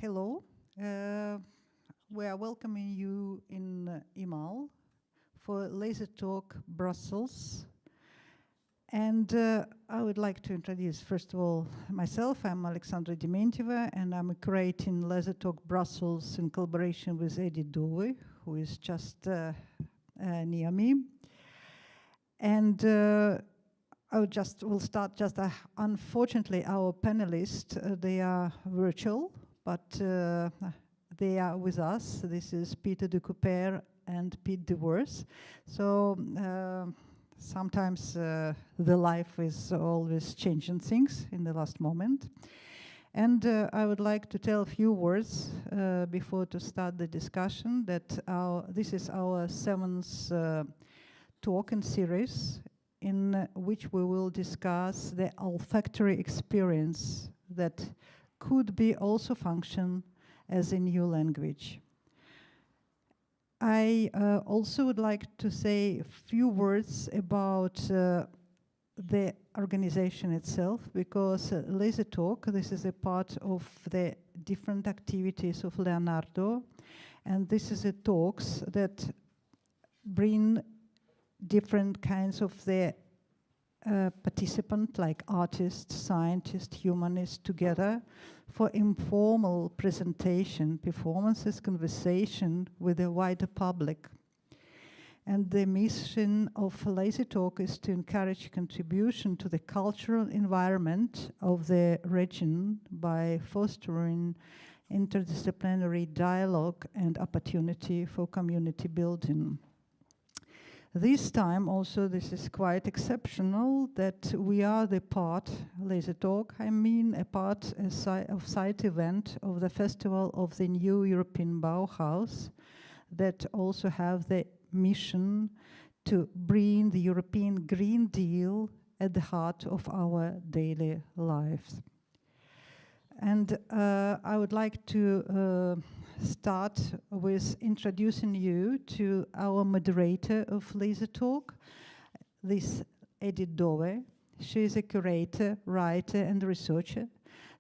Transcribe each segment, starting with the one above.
Hello. We are welcoming you in Imal for Laser Talk Brussels. And I would like to introduce, first of all, myself. I'm Alexandra Dementieva, and I'm creating Laser Talk Brussels in collaboration with Edith Dove, who is just near me. And we'll start unfortunately, our panelists, they are virtual, but they are with us. This is Piet de Cupere and Piet Devos. So sometimes the life is always changing things in the last moment. And I would like to tell a few words before to start the discussion that this is our 7th talk in series in which we will discuss the olfactory experience that could be also function as a new language. I also would like to say a few words about the organization itself, because Laser Talk, this is a part of the different activities of Leonardo, and this is a talks that bring different kinds of the participants, like artists, scientists, humanists, together for informal presentation, performances, conversation with the wider public. And the mission of Laser Talk is to encourage contribution to the cultural environment of the region by fostering interdisciplinary dialogue and opportunity for community building. This time also, this is quite exceptional that we are the part, Laser Talk, I mean a part of side event of the Festival of the New European Bauhaus that also have the mission to bring the European Green Deal at the heart of our daily lives. And I would like to start with introducing you to our moderator of Laser Talk, this Edith Dove. She is a curator, writer, and researcher,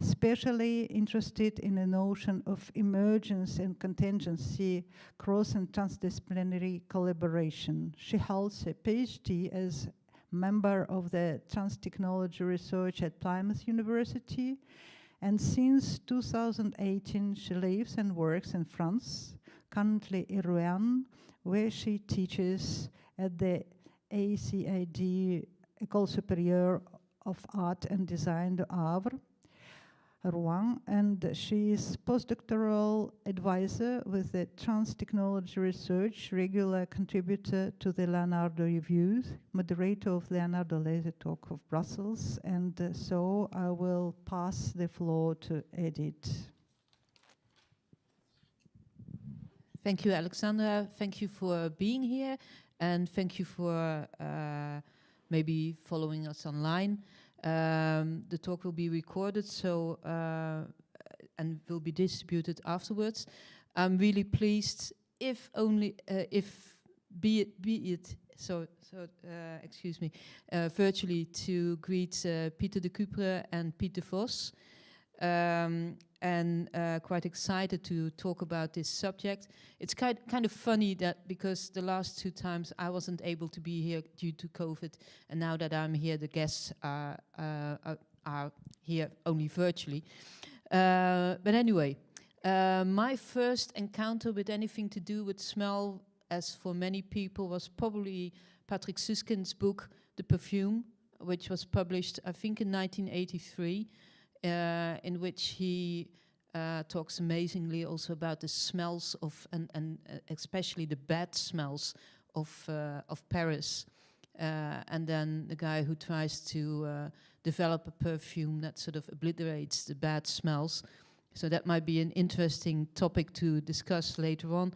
especially interested in the notion of emergence and contingency, cross and transdisciplinary collaboration. She holds a PhD as member of the Trans-Technology Research at Plymouth University, and since 2018, she lives and works in France, currently in Rouen, where she teaches at the ACAD, École Supérieure of Art and Design de Havre, Rouen, and she is postdoctoral advisor with the Trans-Technology Research, regular contributor to the Leonardo Reviews, moderator of Leonardo Laser Talk of Brussels, and so I will pass the floor to Edith. Thank you, Alexandra. Thank you for being here, and thank you for maybe following us online. The talk will be recorded, so and will be distributed afterwards. I'm really pleased, virtually to greet Piet de Cupere and Piet Devos, and quite excited to talk about this subject. It's kind of funny that because the last 2 times I wasn't able to be here due to COVID, and now that I'm here, the guests are here only virtually. But anyway, my first encounter with anything to do with smell, as for many people, was probably Patrick Süskind's book, The Perfume, which was published, I think, in 1983. In which he talks amazingly also about the smells of, and especially the bad smells of Paris. And then the guy who tries to develop a perfume that sort of obliterates the bad smells. So that might be an interesting topic to discuss later on.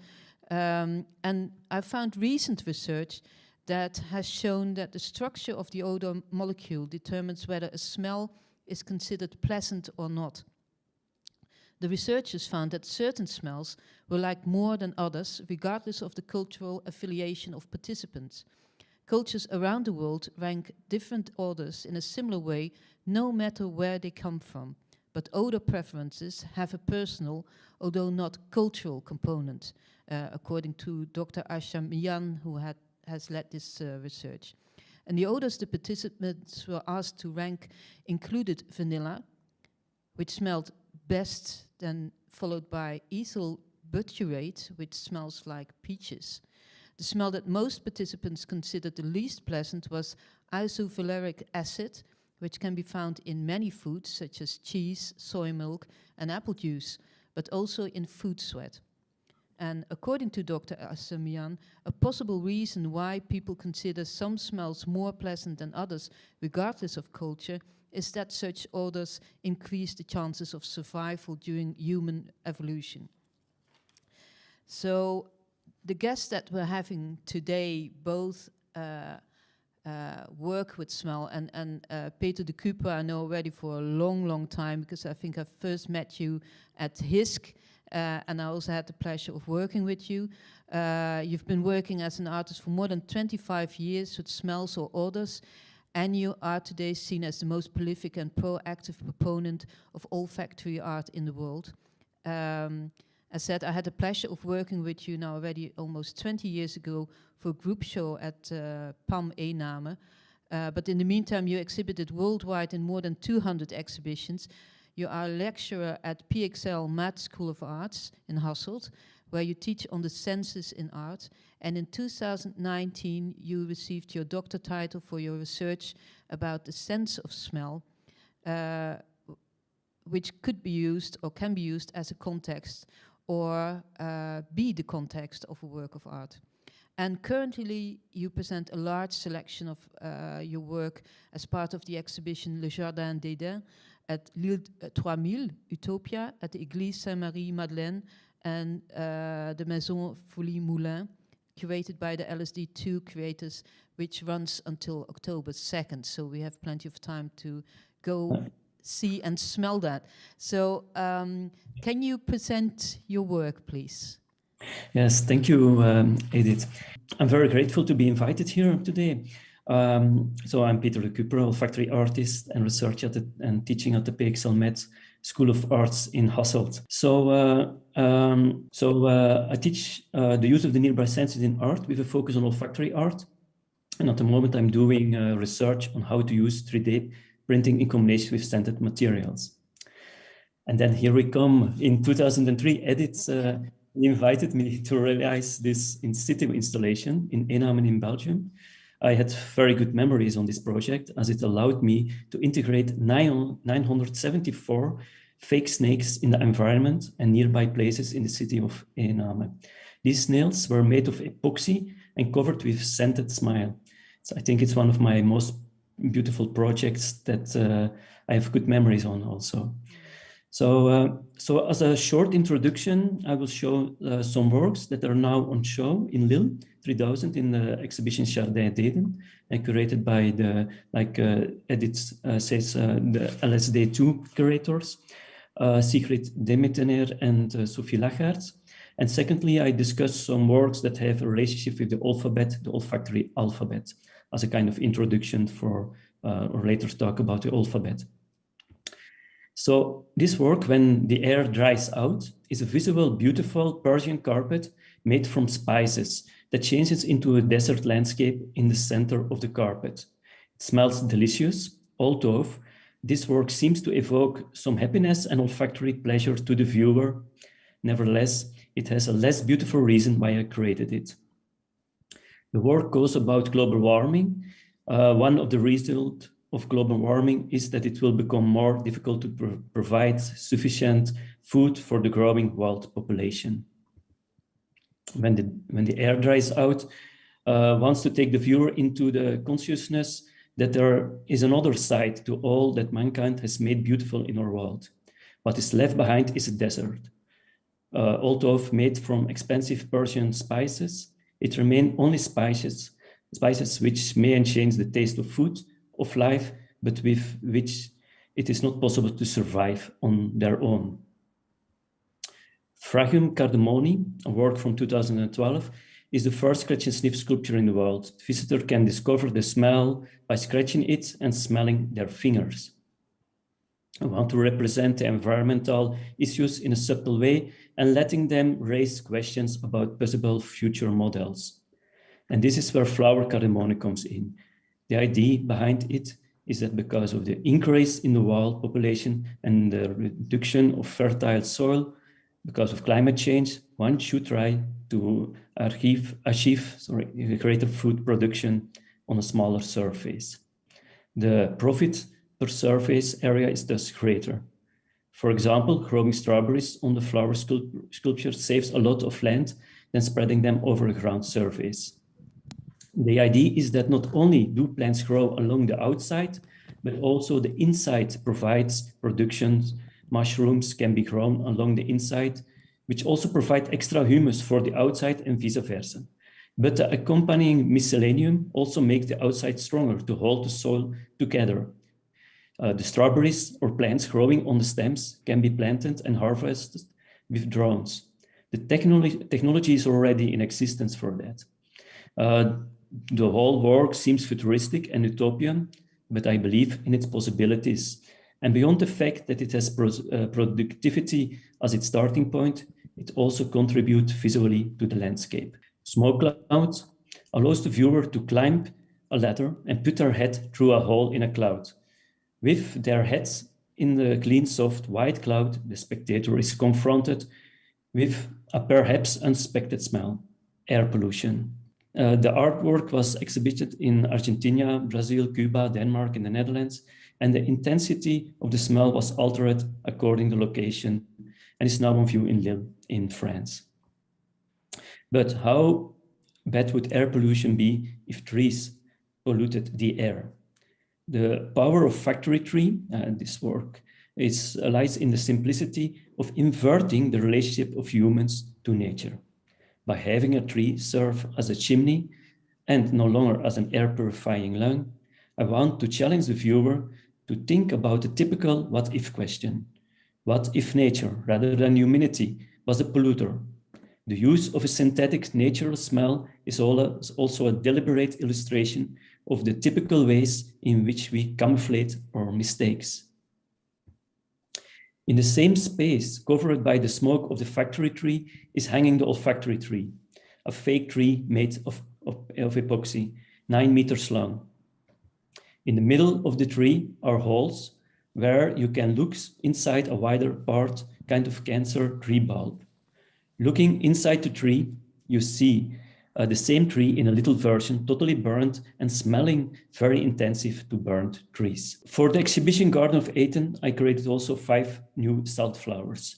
And I found recent research that has shown that the structure of the odor molecule determines whether a smell is considered pleasant or not. The researchers found that certain smells were liked more than others, regardless of the cultural affiliation of participants. Cultures around the world rank different odors in a similar way, no matter where they come from. but odor preferences have a personal, although not cultural component, according to Dr. Asha Mian, who has led this research. And the odors the participants were asked to rank included vanilla, which smelled best, then followed by ethyl butyrate, which smells like peaches. The smell that most participants considered the least pleasant was isovaleric acid, which can be found in many foods such as cheese, soy milk, and apple juice, but also in food sweat. And according to Dr. Assamian, a possible reason why people consider some smells more pleasant than others, regardless of culture, is that such odors increase the chances of survival during human evolution. So the guests that we're having today both work with smell, and Peter de Cupere I know already for a long, long time, because I think I first met you at HISC, and I also had the pleasure of working with you. You've been working as an artist for more than 25 years with smells or odors, and you are today seen as the most prolific and proactive proponent of olfactory art in the world. As said, I had the pleasure of working with you now already almost 20 years ago for a group show at PAM Eename. But in the meantime, you exhibited worldwide in more than 200 exhibitions. You are a lecturer at PXL Math School of Arts in Hasselt, where you teach on the senses in art. And in 2019, you received your doctor title for your research about the sense of smell, which could be used or can be used as a context or be the context of a work of art. And currently, you present a large selection of your work as part of the exhibition Le Jardin d'Éden at Lille 3000, Utopia, at the Église Sainte-Marie-Madeleine, and the Maison Folie Moulin, curated by the LSD2 creators, which runs until October 2nd. So we have plenty of time to go see and smell that. So can you present your work, please? Yes, thank you, Edith. I'm very grateful to be invited here today. So I'm Peter de Cupere, olfactory artist and researcher and teaching at the PXL Med School of Arts in Hasselt. So I teach the use of the nearby senses in art with a focus on olfactory art. And at the moment, I'm doing research on how to use 3D printing in combination with scented materials. And then here we come. In 2003, Edith invited me to realize this in situ installation in Eename in Belgium. I had very good memories on this project, as it allowed me to integrate 974 fake snakes in the environment and nearby places in the city of Eename. These snails were made of epoxy and covered with scented smile. So I think it's one of my most beautiful projects that I have good memories on also. So as a short introduction, I will show some works that are now on show in Lille 3000 in the exhibition Jardin d'Éden, curated by the, like Edith says, the LSD2 curators, Sigrid Demetener and Sophie Lachaert. And secondly, I discuss some works that have a relationship with the alphabet, the olfactory alphabet, as a kind of introduction for, or later talk about the alphabet. So this work, When the Air Dries Out, is a visual, beautiful Persian carpet made from spices that changes into a desert landscape in the center of the carpet. It smells delicious, although this work seems to evoke some happiness and olfactory pleasure to the viewer. Nevertheless, it has a less beautiful reason why I created it. The work goes about global warming. One of the results of global warming is that it will become more difficult to provide sufficient food for the growing world population. When the air dries out, wants to take the viewer into the consciousness that there is another side to all that mankind has made beautiful in our world. What is left behind is a desert. Although made from expensive Persian spices, it remains only spices which may change the taste of food, of life, but with which it is not possible to survive on their own. Fragium cardamoni, a work from 2012, is the first scratch and sniff sculpture in the world. The visitor can discover the smell by scratching it and smelling their fingers. I want to represent the environmental issues in a subtle way and letting them raise questions about possible future models. And this is where flower ceremony comes in. The idea behind it is that because of the increase in the wild population and the reduction of fertile soil, because of climate change, one should try to achieve greater food production on a smaller surface. The profit per surface area is thus greater. For example, growing strawberries on the flower sculpture saves a lot of land than spreading them over a ground surface. The idea is that not only do plants grow along the outside, but also the inside provides production. Mushrooms can be grown along the inside, which also provide extra humus for the outside and vice versa. But the accompanying miscellaneum also makes the outside stronger to hold the soil together. The strawberries or plants growing on the stems can be planted and harvested with drones. The technology is already in existence for that. The whole work seems futuristic and utopian, but I believe in its possibilities. And beyond the fact that it has productivity as its starting point, it also contributes visually to the landscape. Smoke cloud allows the viewer to climb a ladder and put their head through a hole in a cloud. With their heads in the clean, soft, white cloud, the spectator is confronted with a perhaps unexpected smell, air pollution. The artwork was exhibited in Argentina, Brazil, Cuba, Denmark, and the Netherlands, and the intensity of the smell was altered according to location and is now on view in Lille in France. But how bad would air pollution be if trees polluted the air? The power of Olfactory Tree, this work, lies in the simplicity of inverting the relationship of humans to nature. By having a tree serve as a chimney and no longer as an air purifying lung, I want to challenge the viewer to think about the typical what-if question. What if nature, rather than humanity, was a polluter? The use of a synthetic natural smell is also a deliberate illustration of the typical ways in which we camouflage our mistakes. In the same space covered by the smoke of the factory tree is hanging the olfactory tree, a fake tree made of epoxy, 9 meters long. In the middle of the tree are holes where you can look inside a wider part, kind of cancer tree bulb. Looking inside the tree, you see the same tree in a little version, totally burned and smelling very intensive to burnt trees. For the exhibition Garden of Eden, I created also 5 new salt flowers.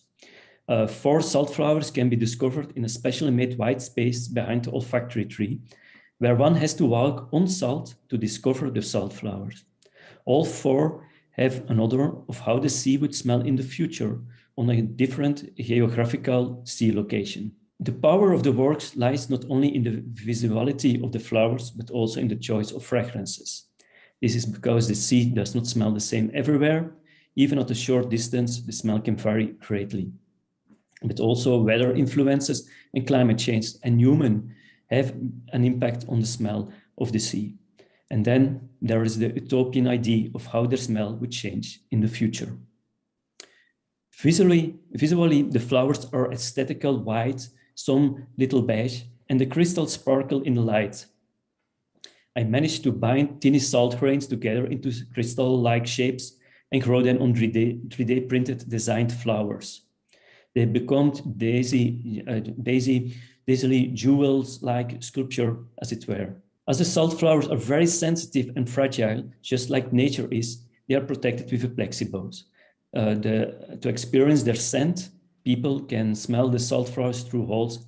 4 salt flowers can be discovered in a specially made white space behind the olfactory tree, where one has to walk on salt to discover the salt flowers. All 4 have an odor of how the sea would smell in the future on a different geographical sea location. The power of the works lies not only in the visuality of the flowers, but also in the choice of fragrances. This is because the sea does not smell the same everywhere. Even at a short distance, the smell can vary greatly. But also weather influences and climate change and human have an impact on the smell of the sea. And then there is the utopian idea of how the smell would change in the future. Visually, the flowers are aesthetical white, some little beige, and the crystals sparkle in the light. I managed to bind tiny salt grains together into crystal-like shapes and grow them on 3D printed designed flowers. They become daisy jewels-like sculpture, as it were. As the salt flowers are very sensitive and fragile, just like nature is, they are protected with a plexiglass. To experience their scent, people can smell the salt flowers through holes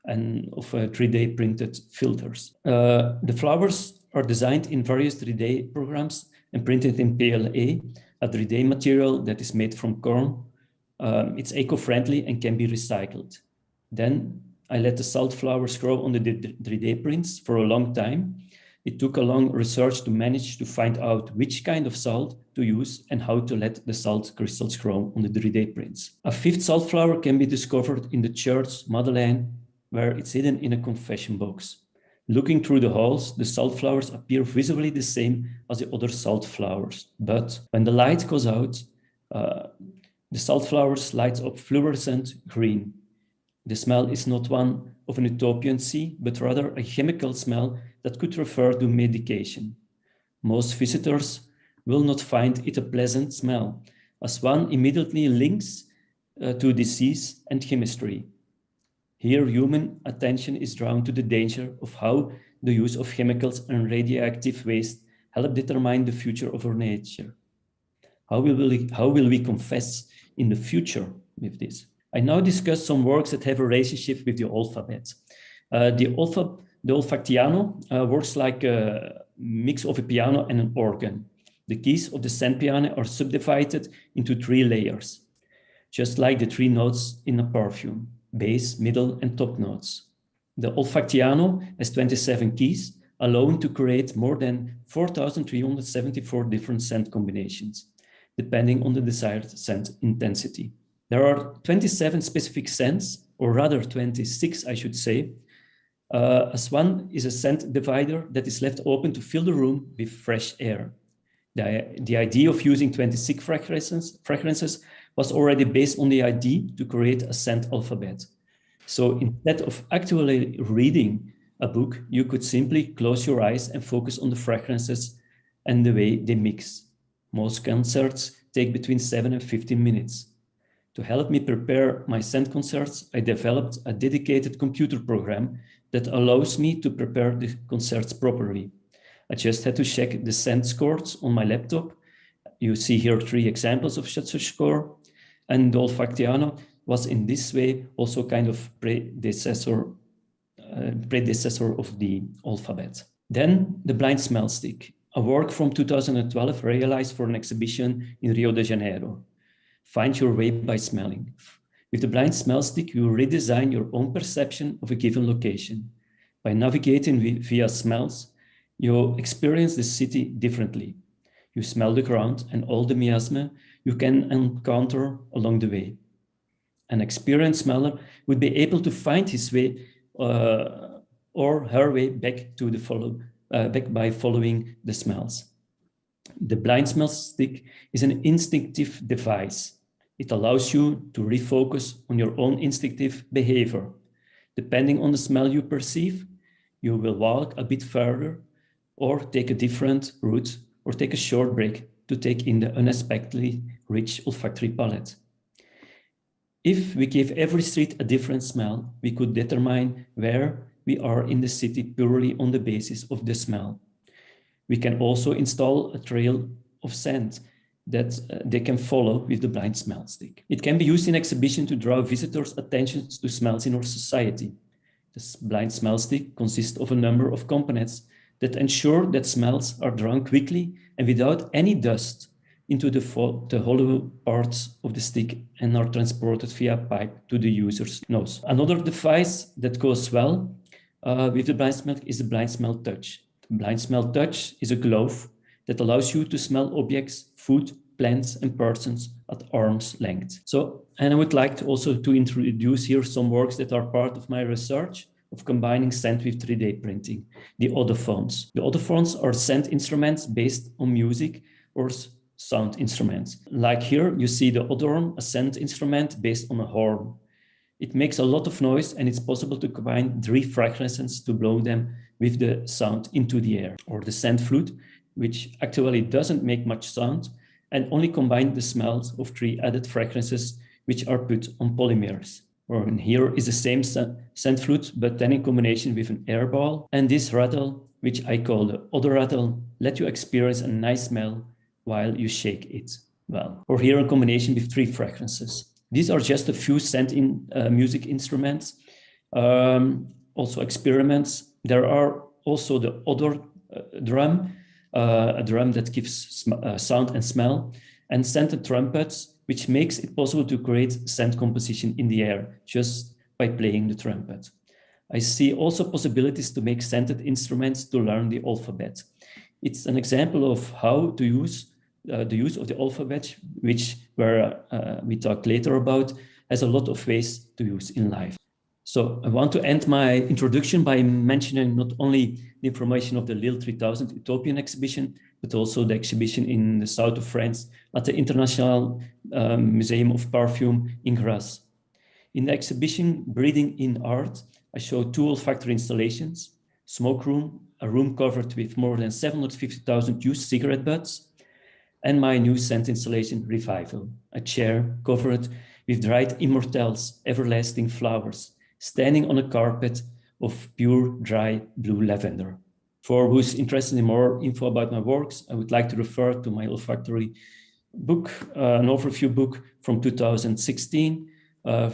and of 3D printed filters. The flowers are designed in various 3D programs and printed in PLA, a 3D material that is made from corn. It's eco-friendly and can be recycled. Then I let the salt flowers grow on the 3D prints for a long time. It took a long research to manage to find out which kind of salt to use and how to let the salt crystals grow on the 3D prints. A 5th salt flower can be discovered in the church Madeleine, where it's hidden in a confession box. Looking through the holes, the salt flowers appear visually the same as the other salt flowers. But when the light goes out, The sunflowers light up fluorescent green. The smell is not one of an utopian sea, but rather a chemical smell that could refer to medication. Most visitors will not find it a pleasant smell, as one immediately links to disease and chemistry. Here, human attention is drawn to the danger of how the use of chemicals and radioactive waste help determine the future of our nature. How will we confess in the future with this? I now discuss some works that have a relationship with the alphabet. The olfactiano works like a mix of a piano and an organ. The keys of the scent piano are subdivided into 3 layers, just like the 3 notes in a perfume: base, middle, and top notes. The olfactiano has 27 keys, allowing to create more than 4,374 different scent combinations, depending on the desired scent intensity. There are 27 specific scents, or rather 26, I should say, as one is a scent divider that is left open to fill the room with fresh air. The idea of using 26 fragrances was already based on the idea to create a scent alphabet. So instead of actually reading a book, you could simply close your eyes and focus on the fragrances and the way they mix. Most concerts take between 7 and 15 minutes. To help me prepare my scent concerts, I developed a dedicated computer program that allows me to prepare the concerts properly. I just had to check the scent scores on my laptop. You see here 3 examples of such a score. And the olfactiano was in this way also kind of predecessor of the alphabet. Then the blind smell stick, a work from 2012 realized for an exhibition in Rio de Janeiro. Find your way by smelling. With the blind smell stick, you redesign your own perception of a given location. By navigating via smells, you experience the city differently. You smell the ground and all the miasma you can encounter along the way. An experienced smeller would be able to find his way or her way back to back by following the smells. The blind smell stick is an instinctive device. It allows you to refocus on your own instinctive behavior. Depending on the smell you perceive, you will walk a bit further or take a different route or take a short break to take in the unexpectedly rich olfactory palette. If we gave every street a different smell, we could determine where we are in the city purely on the basis of the smell. We can also install a trail of scent that they can follow with the blind smell stick. It can be used in exhibition to draw visitors' attention to smells in our society. This blind smell stick consists of a number of components that ensure that smells are drawn quickly and without any dust into the hollow parts of the stick and are transported via pipe to the user's nose. Another device that goes well with the blind smell is the blind smell touch. The blind smell touch is a glove that allows you to smell objects, food, plants, and persons at arm's length. And I would like to also to introduce here some works that are part of my research of combining scent with 3D printing, the odophones. The odophones are scent instruments based on music or sound instruments. Like here, you see the odorhorn, a scent instrument based on a horn. It makes a lot of noise and it's possible to combine 3 fragrances to blow them with the sound into the air. Or the scent flute, which actually doesn't make much sound and only combine the smells of 3 added fragrances which are put on polymers. Or here is the same scent flute, but then in combination with an air ball. And this rattle, which I call the odor rattle, let you experience a nice smell while you shake it well. Or here in combination with 3 fragrances. These are just a few scent music instruments. Also experiments. There are also the odor drum, a drum that gives sound and smell, and scented trumpets, which makes it possible to create scent composition in the air just by playing the trumpet. I see also possibilities to make scented instruments to learn the alphabet. It's an example of how to use the use of the alphabet, which we talk later about, has a lot of ways to use in life. So I want to end my introduction by mentioning not only the information of the Lille 3000 Utopian exhibition, but also the exhibition in the south of France at the International Museum of Perfume in Grasse. In the exhibition, Breathing in Art, I showed 2 olfactory installations: smoke room, a room covered with more than 750,000 used cigarette butts, and my new scent installation, Revival, a chair covered with dried immortelles, everlasting flowers, standing on a carpet of pure, dry blue lavender. For who's interested in more info about my works, I would like to refer to my olfactory book, an overview book from 2016. There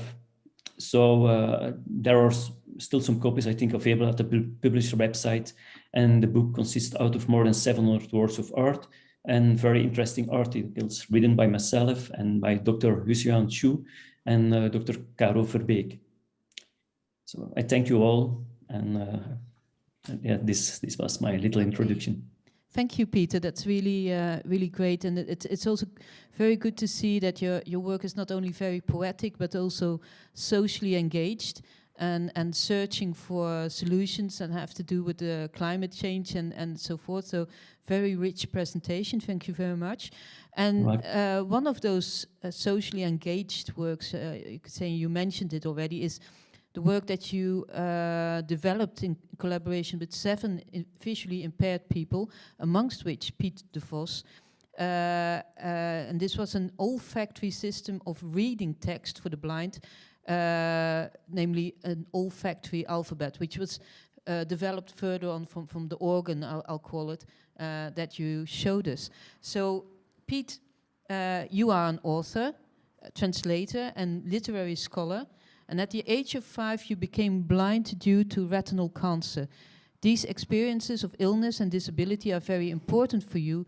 are still some copies, I think, available at the publisher website, and the book consists out of more than 700 works of art and very interesting articles written by myself and by Dr. Husian Chu and Dr. Caro Verbeek. So I thank you all, and yeah, this was my little introduction. Thank you, Peter. That's really, really great, and it's also very good to see that your work is not only very poetic but also socially engaged and searching for solutions that have to do with the climate change and so forth. So very rich presentation. Thank you very much. And one of those socially engaged works, you could say you mentioned it already, is the work that you developed in collaboration with 7 visually impaired people, amongst which Piet Devos. And this was an olfactory system of reading text for the blind, namely an olfactory alphabet, which was developed further on from the organ, I'll call it, that you showed us. So, Piet, you are an author, a translator, and literary scholar. And at the age of 5, you became blind due to retinal cancer. These experiences of illness and disability are very important for you,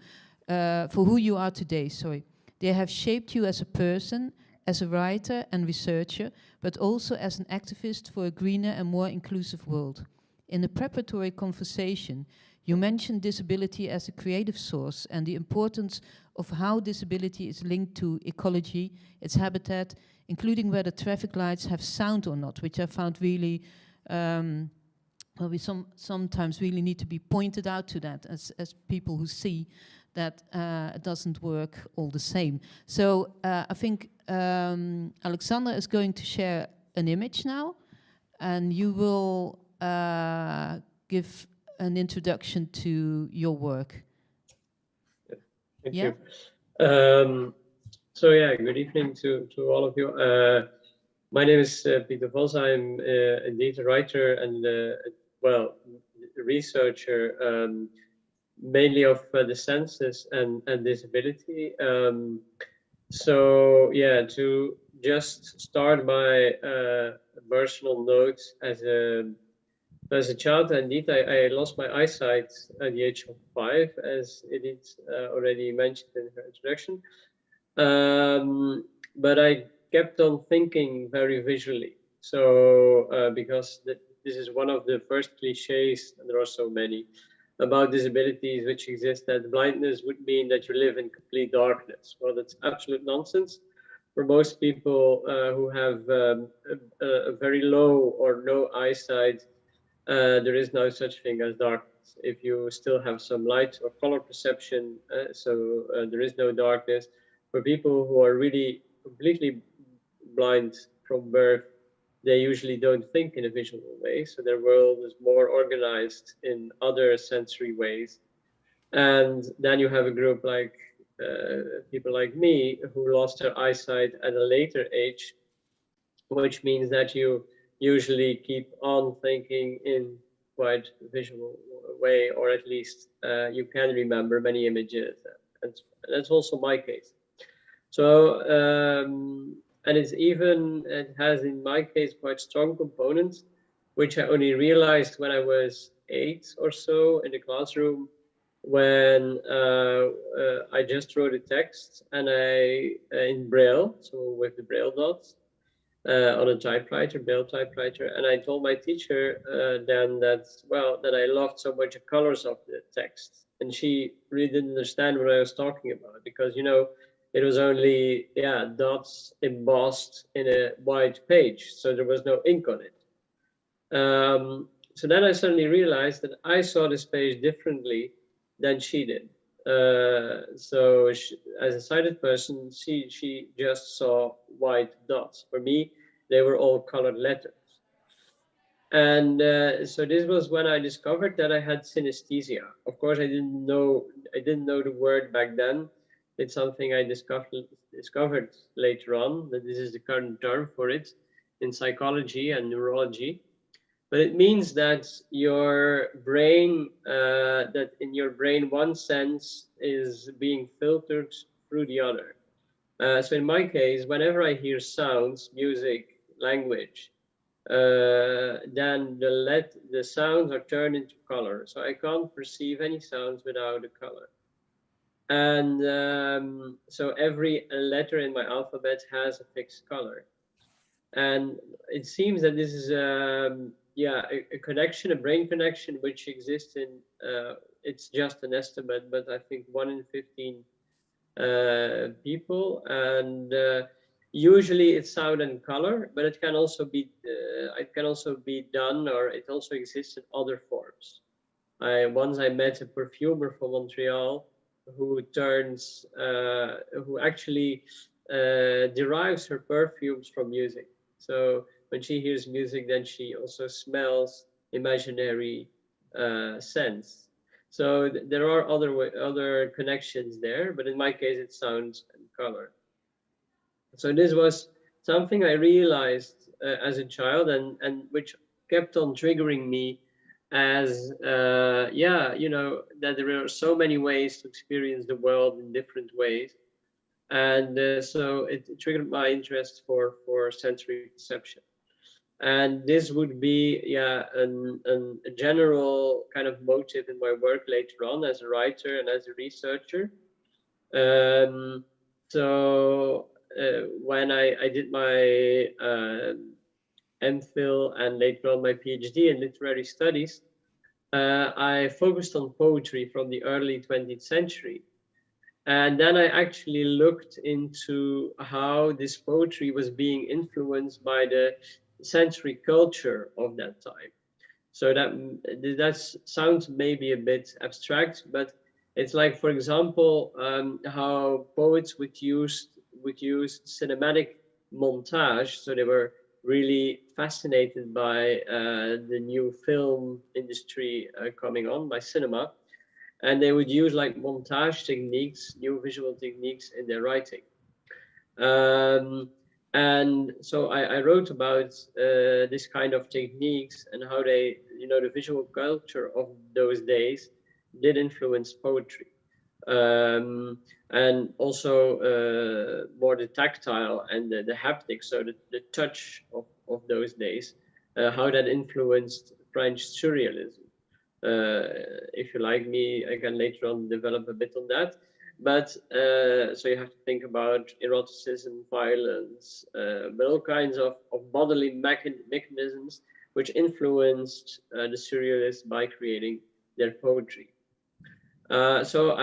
for who you are today, sorry. They have shaped you as a person, as a writer and researcher, but also as an activist for a greener and more inclusive world. In a preparatory conversation, you mentioned disability as a creative source and the importance of how disability is linked to ecology, its habitat, including whether traffic lights have sound or not, which I found really, well, we sometimes really need to be pointed out to that as people who see that it doesn't work all the same. So I think Alexander is going to share an image now, and you will give an introduction to your work. Thank you. So yeah, good evening to all of you. My name is Piet Devos. I'm indeed a writer and well, a researcher, mainly of the senses and disability. So yeah, to just start my personal note, as a child, indeed, I lost my eyesight at the age of 5, as Edith already mentioned in her introduction. But I kept on thinking very visually. So because this is one of the first cliches, and there are so many, about disabilities which exist, that blindness would mean that you live in complete darkness. Well, that's absolute nonsense. For most people who have a very low or no eyesight, there is no such thing as darkness. If you still have some light or color perception, there is no darkness. For people who are really completely blind from birth, they usually don't think in a visual way, so their world is more organized in other sensory ways. And then you have a group like people like me who lost their eyesight at a later age, which means that you usually keep on thinking in quite a visual way, or at least you can remember many images, and that's also my case. So, and it has in my case quite strong components, which I only realized when I was 8 or so in the classroom, when I just wrote a text and in Braille, so with the Braille dots, on a typewriter, Braille typewriter, and I told my teacher then that I loved so much the colors of the text, and she really didn't understand what I was talking about, because it was only dots embossed in a white page, so there was no ink on it. So then I suddenly realized that I saw this page differently than she did. So as a sighted person, she just saw white dots. For me, they were all colored letters. And so this was when I discovered that I had synesthesia. Of course, I didn't know the word back then. It's something I discovered later on, that this is the current term for it in psychology and neurology. But it means that your brain, that in your brain, one sense is being filtered through the other. So in my case, whenever I hear sounds, music, language, then the sounds are turned into color. So I can't perceive any sounds without a color. And so every letter in my alphabet has a fixed color. And it seems that this is yeah, a connection, a brain connection, which exists in, it's just an estimate, but I think 1 in 15 people. And usually it's sound and color, but it can also be done, or it also exists in other forms. Once I met a perfumer from Montreal who actually derives her perfumes from music. So when she hears music, then she also smells imaginary scents. So there are other connections there, but in my case, it's sound and color. So this was something I realized as a child, and which kept on triggering me as yeah, you know, that there are so many ways to experience the world in different ways. And so it triggered my interest for sensory perception. And this would be, yeah, a general kind of motive in my work later on as a writer and as a researcher. So when I did my MPhil and later on my PhD in literary studies, I focused on poetry from the early 20th century. And then I actually looked into how this poetry was being influenced by the sensory culture of that time. So that sounds maybe a bit abstract, but it's like, for example, how poets would use cinematic montage. So they were really fascinated by the new film industry coming on, by cinema, and they would use like montage techniques, new visual techniques in their writing. And so I wrote about this kind of techniques and how they, you know, the visual culture of those days did influence poetry. And also more the tactile and the haptics, so the touch of those days, how that influenced French surrealism. If you like me, I can later on develop a bit on that. But so you have to think about eroticism, violence, but all kinds of bodily mechanisms which influenced the surrealists by creating their poetry. So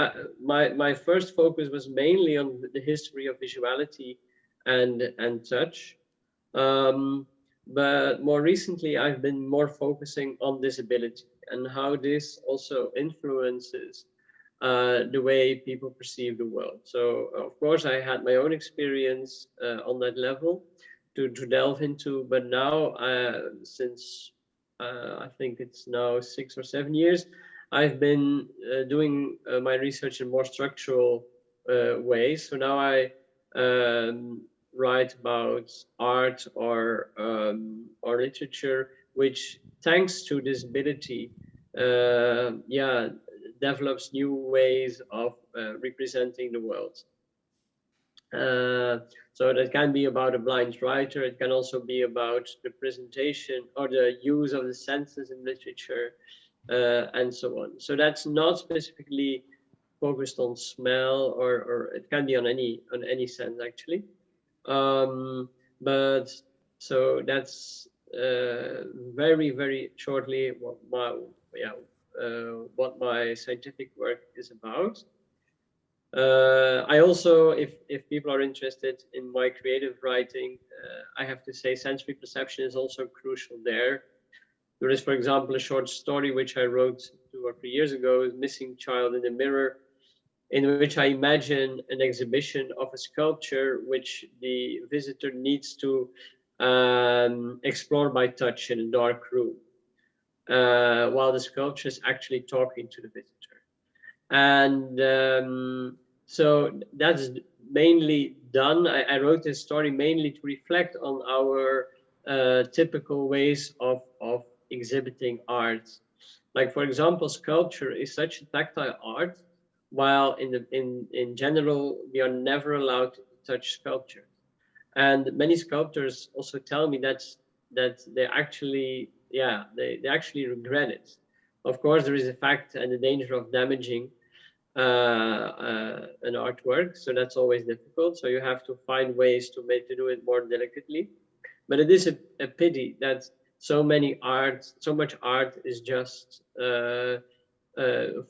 my first focus was mainly on the history of visuality and touch. But more recently, I've been more focusing on disability and how this also influences the way people perceive the world. So of course, I had my own experience on that level to delve into, but now since I think it's now 6 or 7 years, I've been doing my research in more structural ways. So now I write about art or literature, which, thanks to disability, yeah, develops new ways of representing the world. So that can be about a blind writer. It can also be about the presentation or the use of the senses in literature, and so on. So that's not specifically focused on smell, or it can be on any sense actually. But so that's very shortly what my scientific work is about. I also, if people are interested in my creative writing, I have to say sensory perception is also crucial there. There is, for example, a short story which I wrote 2 or 3 years ago, Missing Child in the Mirror, in which I imagine an exhibition of a sculpture which the visitor needs to explore by touch in a dark room, while the sculpture is actually talking to the visitor. And so that's mainly done. I wrote this story mainly to reflect on our typical ways of exhibiting art. Like, for example, sculpture is such a tactile art, while in general we are never allowed to touch sculpture. And many sculptors also tell me that they actually, yeah, they actually regret it. Of course, there is a fact and the danger of damaging an artwork, so that's always difficult. So you have to find ways to do it more delicately. But it is a pity that so much art is just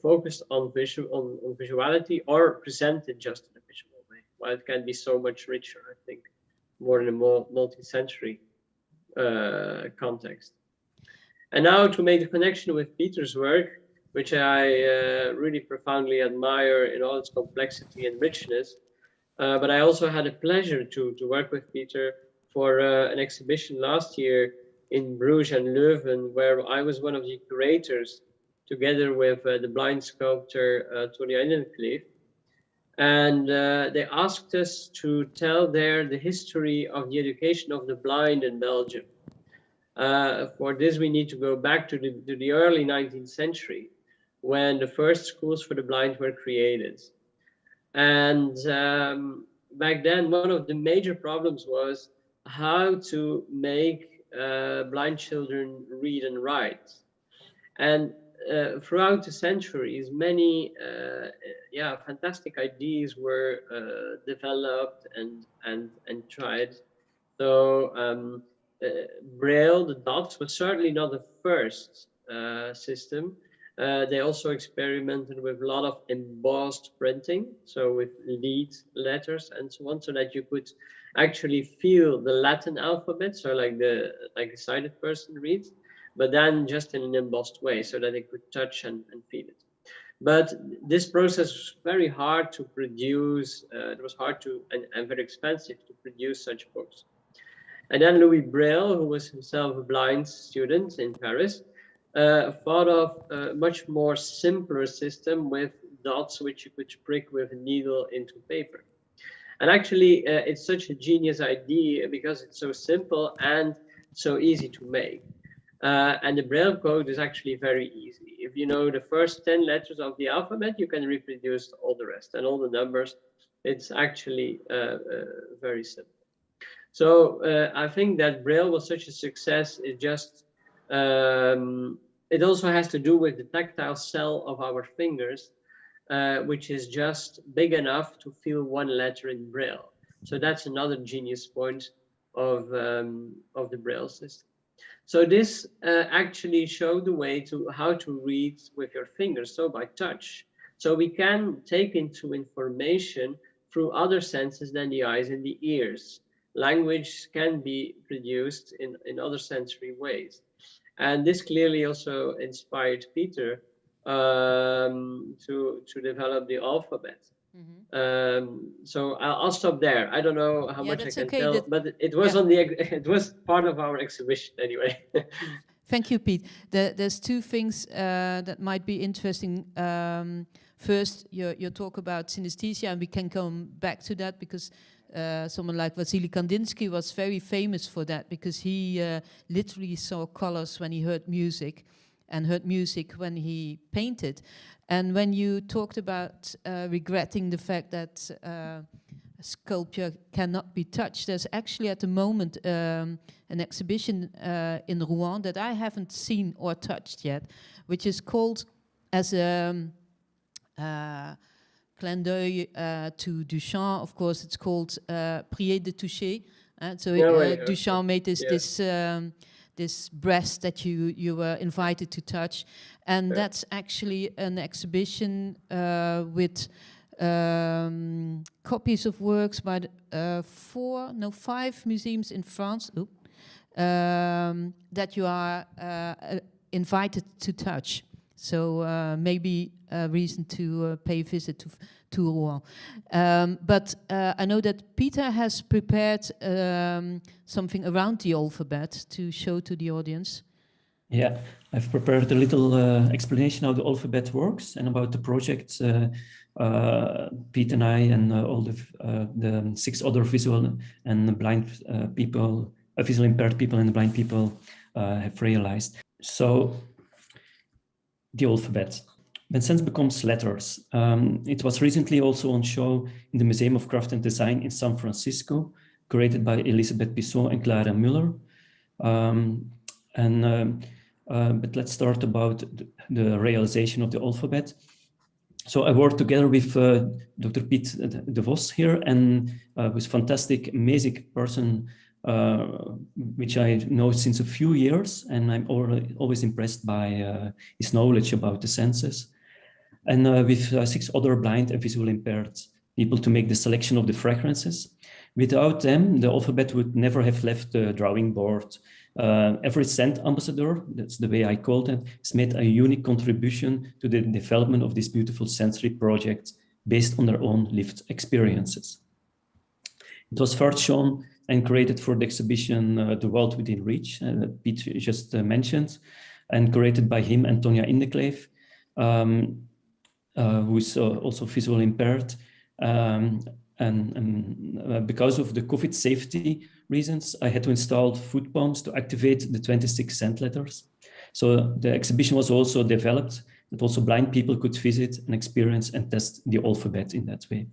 focused on visuality or presented just in a visual way, while it can be so much richer, I think, more in a multi-sensory context. And now to make the connection with Peter's work, which I really profoundly admire in all its complexity and richness. But I also had a pleasure to work with Peter for an exhibition last year in Bruges and Leuven, where I was one of the curators, together with the blind sculptor Tony Eindenkleef. And they asked us to tell there the history of the education of the blind in Belgium. For this, we need to go back to the early 19th century, when the first schools for the blind were created. And back then, one of the major problems was how to make blind children read and write. And throughout the centuries, many fantastic ideas were developed and tried. So Braille, the dots, was certainly not the first system. They also experimented with a lot of embossed printing, so with lead letters and so on, so that you could actually feel the Latin alphabet, so like a sighted person reads, but then just in an embossed way, so that they could touch and feel it. But this process was very hard to produce. It was hard to and very expensive to produce such books. And then Louis Braille, who was himself a blind student in Paris, thought of a much more simpler system with dots which you could prick with a needle into paper. And actually, it's such a genius idea because it's so simple and so easy to make. And the Braille code is actually very easy. If you know the first 10 letters of the alphabet, you can reproduce all the rest and all the numbers. It's actually very simple. So I think that Braille was such a success. It just it also has to do with the tactile cell of our fingers, which is just big enough to feel one letter in Braille. So that's another genius point of the Braille system. So this actually showed the way to how to read with your fingers, so by touch. So we can take into information through other senses than the eyes and the ears. Language can be produced in other sensory ways. And this clearly also inspired Peter to develop the alphabet. Mm-hmm. So I'll stop there. I don't know how much I can tell, but it was it was part of our exhibition anyway. Thank you, Piet. There's two things that might be interesting. First, your talk about synesthesia, and we can come back to that because someone like Vasily Kandinsky was very famous for that, because he literally saw colors when he heard music and heard music when he painted. And when you talked about regretting the fact that sculpture cannot be touched, there's actually at the moment an exhibition in Rouen that I haven't seen or touched yet, which is called, as a clin d'oeil to Duchamp, of course, it's called Prier de toucher. Duchamp made this breast that you were invited to touch, and that's actually an exhibition with copies of works by 5 museums in France that you are invited to touch. So maybe a reason to pay a visit to Rouen. But I know that Peter has prepared something around the alphabet to show to the audience. Yeah, I've prepared a little explanation how the alphabet works and about the project Piet and I and all the 6 other visual and blind people, visually impaired people and blind people have realized. So the alphabet. When sense becomes letters. It was recently also on show in the Museum of Craft and Design in San Francisco, created by Elisabeth Bisson and Clara Müller. But let's start about the realization of the alphabet. So I worked together with Dr. Piet Devos here, and with fantastic, amazing person, which I know since a few years, and I'm always impressed by his knowledge about the senses. And with 6 other blind and visually impaired people to make the selection of the fragrances. Without them, the alphabet would never have left the drawing board. Every scent ambassador, that's the way I called it, has made a unique contribution to the development of this beautiful sensory project based on their own lived experiences. It was first shown and created for the exhibition The World Within Reach, that Piet just mentioned, and created by him and Tonya Indekleef, who is also visually impaired. And because of the COVID safety reasons, I had to install foot pumps to activate the 26 scent letters. So the exhibition was also developed that also blind people could visit and experience and test the alphabet in that way.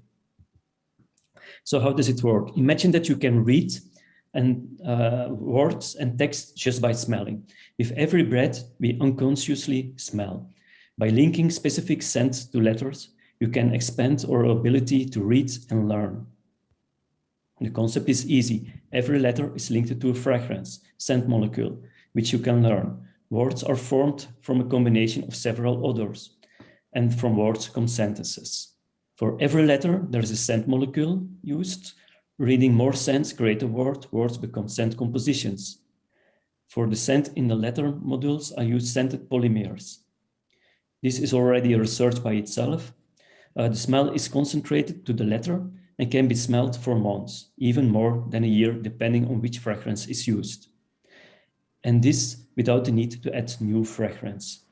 So how does it work? Imagine that you can read and words and text just by smelling. With every breath, we unconsciously smell. By linking specific scents to letters, you can expand our ability to read and learn. The concept is easy. Every letter is linked to a fragrance, scent molecule, which you can learn. Words are formed from a combination of several others, and from words come sentences. For every letter, there is a scent molecule used. Reading more scents create a word. Words become scent compositions. For the scent in the letter modules, I use scented polymers. This is already a research by itself. The smell is concentrated to the letter and can be smelled for months, even more than a year, depending on which fragrance is used. And this without the need to add new fragrance.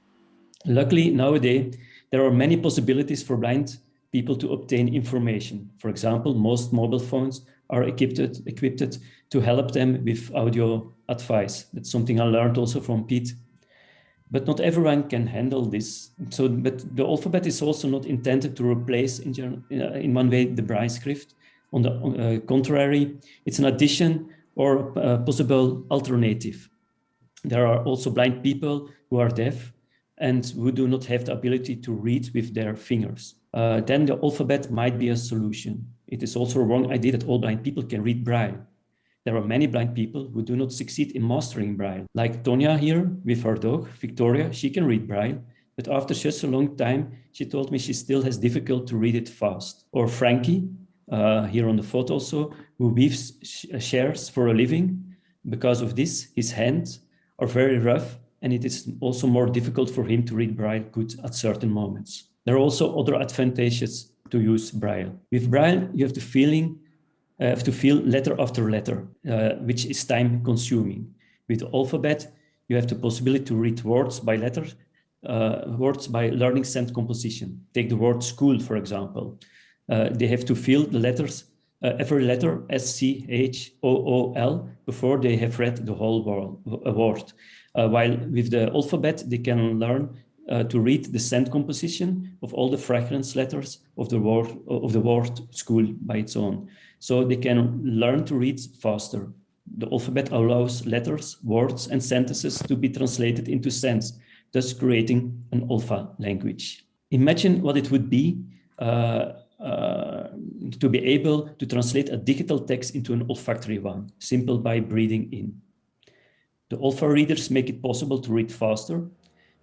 Luckily, nowadays, there are many possibilities for blind people to obtain information. For example, most mobile phones are equipped to help them with audio advice. That's something I learned also from Piet. But not everyone can handle this. But the alphabet is also not intended to replace, in one way, the braille script. On the contrary, it's an addition or a possible alternative. There are also blind people who are deaf and who do not have the ability to read with their fingers. Then the alphabet might be a solution. It is also a wrong idea that all blind people can read braille. There are many blind people who do not succeed in mastering braille. Like Tonya here with her dog, Victoria, she can read braille, but after just a long time, she told me she still has difficult to read it fast. Or Frankie, here on the photo also, who weaves shares for a living. Because of this, his hands are very rough, and it is also more difficult for him to read braille good at certain moments. There are also other advantages to use braille. With braille, you have to feel letter after letter, which is time consuming. With the alphabet, you have the possibility to read words by letter, words by learning scent composition. Take the word school, for example. They have to feel the letters, every letter S-C-H-O-O-L before they have read the whole word. While with the alphabet, they can learn to read the scent composition of all the fragrance letters of the word school by its own. So they can learn to read faster. The alphabet allows letters, words, and sentences to be translated into scents, thus creating an alpha language. Imagine what it would be to be able to translate a digital text into an olfactory one, simple by breathing in. The alpha readers make it possible to read faster.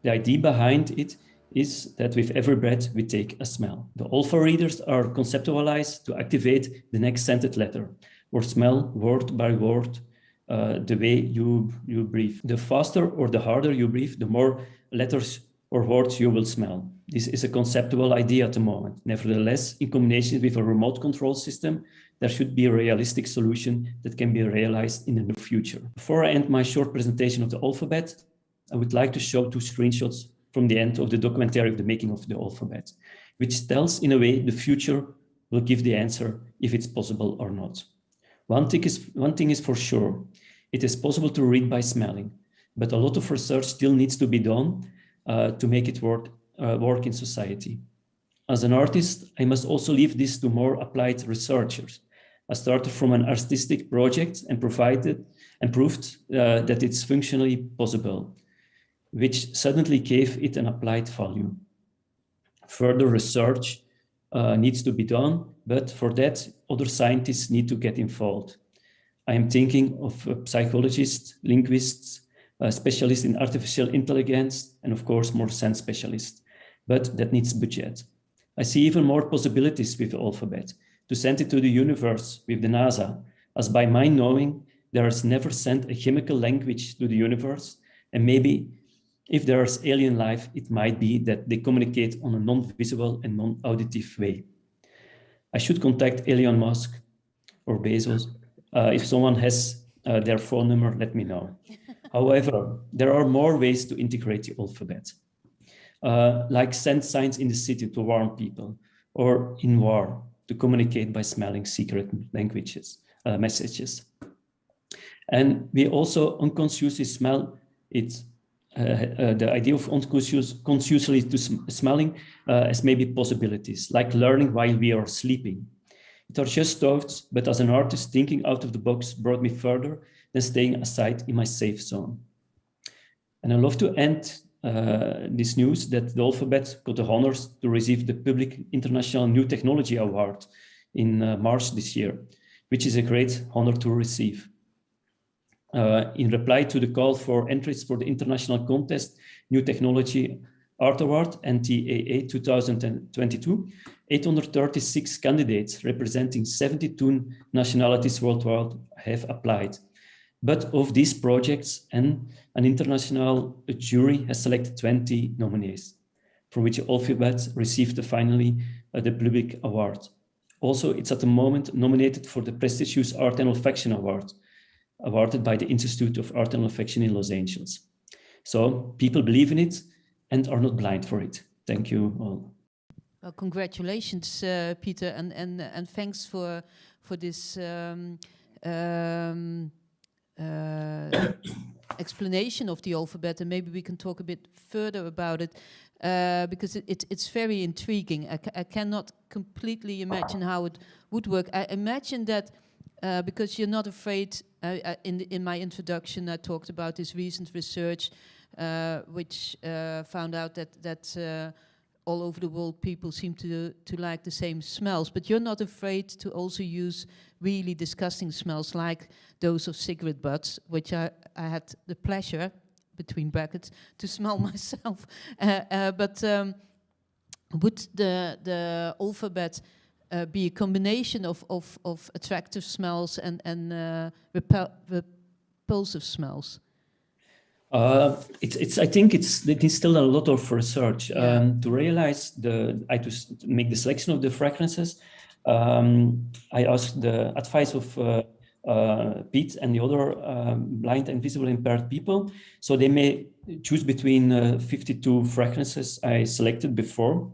The idea behind it is that with every breath, we take a smell. The alpha readers are conceptualized to activate the next scented letter or smell word by word, the way you breathe. The faster or the harder you breathe, the more letters or words you will smell. This is a conceptual idea at the moment. Nevertheless, in combination with a remote control system, there should be a realistic solution that can be realized in the near future. Before I end my short presentation of the alphabet, I would like to show 2 screenshots from the end of the documentary of the making of the alphabet, which tells in a way the future will give the answer if it's possible or not. One thing is for sure, it is possible to read by smelling, but a lot of research still needs to be done to make it work in society. As an artist, I must also leave this to more applied researchers. I started from an artistic project and proved that it's functionally possible, which suddenly gave it an applied value. Further research needs to be done, but for that, other scientists need to get involved. I am thinking of psychologists, linguists, specialists in artificial intelligence, and of course, more sense specialists, but that needs budget. I see even more possibilities with the alphabet, to send it to the universe with the NASA, as by my knowing, there is never sent a chemical language to the universe, and maybe if there is alien life, it might be that they communicate on a non-visible and non-auditive way. I should contact Elon Musk or Bezos. If someone has their phone number, let me know. However, there are more ways to integrate the alphabet, like send signs in the city to warn people, or in war to communicate by smelling secret languages, messages. And we also unconsciously smell it. The idea of consciously to smelling as maybe possibilities, like learning while we are sleeping. It are just thoughts, but as an artist, thinking out of the box brought me further than staying aside in my safe zone. And I love to end this news that the alphabet got the honors to receive the Public International New Technology Award in March this year, which is a great honor to receive. In reply to the call for entries for the international contest, New Technology Art Award, NTAA 2022, 836 candidates representing 72 nationalities worldwide have applied. But of these projects, an international jury has selected 20 nominees, for which Alphabet received finally the public award. Also, it's at the moment nominated for the prestigious Art and Olfaction Award, awarded by the Institute of Art and Olfaction in Los Angeles. So people believe in it and are not blind for it. Thank you all. Well, congratulations, Peter, and thanks for this explanation of the alphabet, and maybe we can talk a bit further about it, because it's very intriguing. I cannot completely imagine how it would work. I imagine that because you're not afraid. In my introduction, I talked about this recent research, which found out that all over the world people seem to like the same smells. But you're not afraid to also use really disgusting smells like those of cigarette butts, which I had the pleasure, between brackets, to smell myself. But would the alphabet be a combination of attractive smells and repulsive smells? I think it needs still a lot of research to realize to make the selection of the fragrances. I asked the advice of Piet and the other blind and visually impaired people, so they may choose between 52 fragrances I selected before,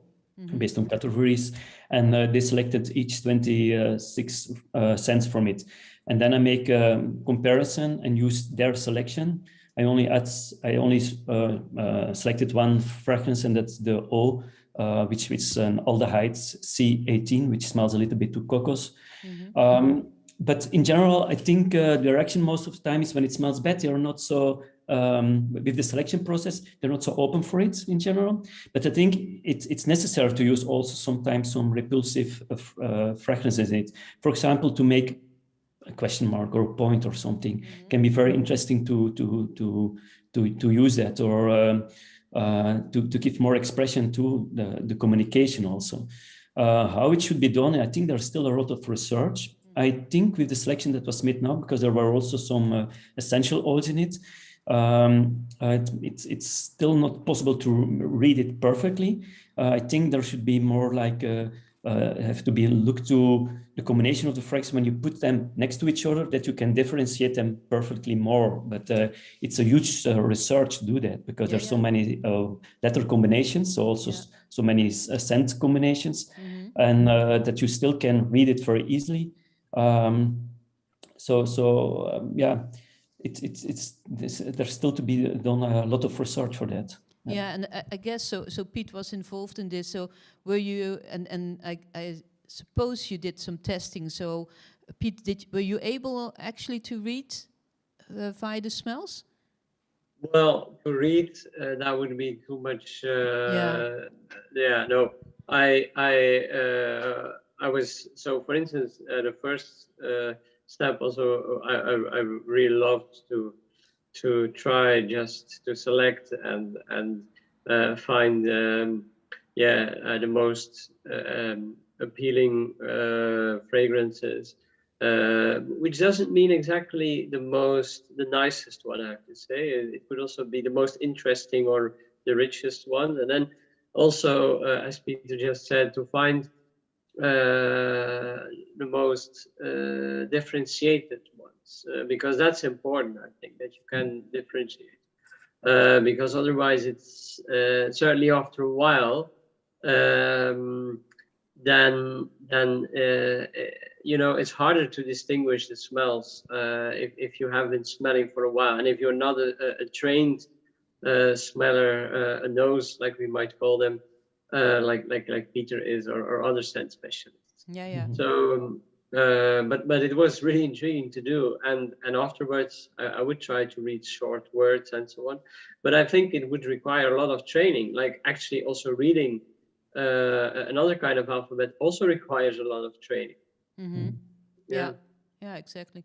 based on categories, and they selected each 26 scents from it. And then I make a comparison and use their selection. I only selected one fragrance, and that's the O, which is an aldehyde C18, which smells a little bit to cocos. But in general, I think the reaction most of the time is when it smells bad, they are not so, with the selection process, they're not so open for it in general. But I think it's necessary to use also sometimes some repulsive fragrances in it. For example, to make a question mark or a point or something can be very interesting to use that, or to give more expression to the communication also. How it should be done, I think there's still a lot of research. I think with the selection that was made now, because there were also some essential oils in it, It's still not possible to read it perfectly. I think there should be more like have to be looked to the combination of the fractions when you put them next to each other, that you can differentiate them perfectly more. But it's a huge research to do that, because there's so many letter combinations, so also so many scent combinations, and that you still can read it very easily. Yeah. There's still to be done a lot of research for that. Yeah, and I guess so. So Piet was involved in this. So were you? And I suppose you did some testing. So Piet, were you able actually to read via the smells? Well, to read that would be too much. Yeah. No. I was, so for instance, the first step also I really loved to try just to select and find the most appealing fragrances, which doesn't mean exactly the nicest one, I have to say. It could also be the most interesting or the richest one, and then also, as Peter just said, to find the most differentiated ones, because that's important, I think, that you can differentiate, because otherwise it's certainly after a while, then you know, it's harder to distinguish the smells if you have been smelling for a while, and if you're not a trained smeller, a nose, like we might call them, like Peter is, or other scent specialists. Yeah. So, but it was really intriguing to do, and afterwards I would try to read short words and so on, but I think it would require a lot of training. Like actually, also reading another kind of alphabet also requires a lot of training. Yeah, exactly.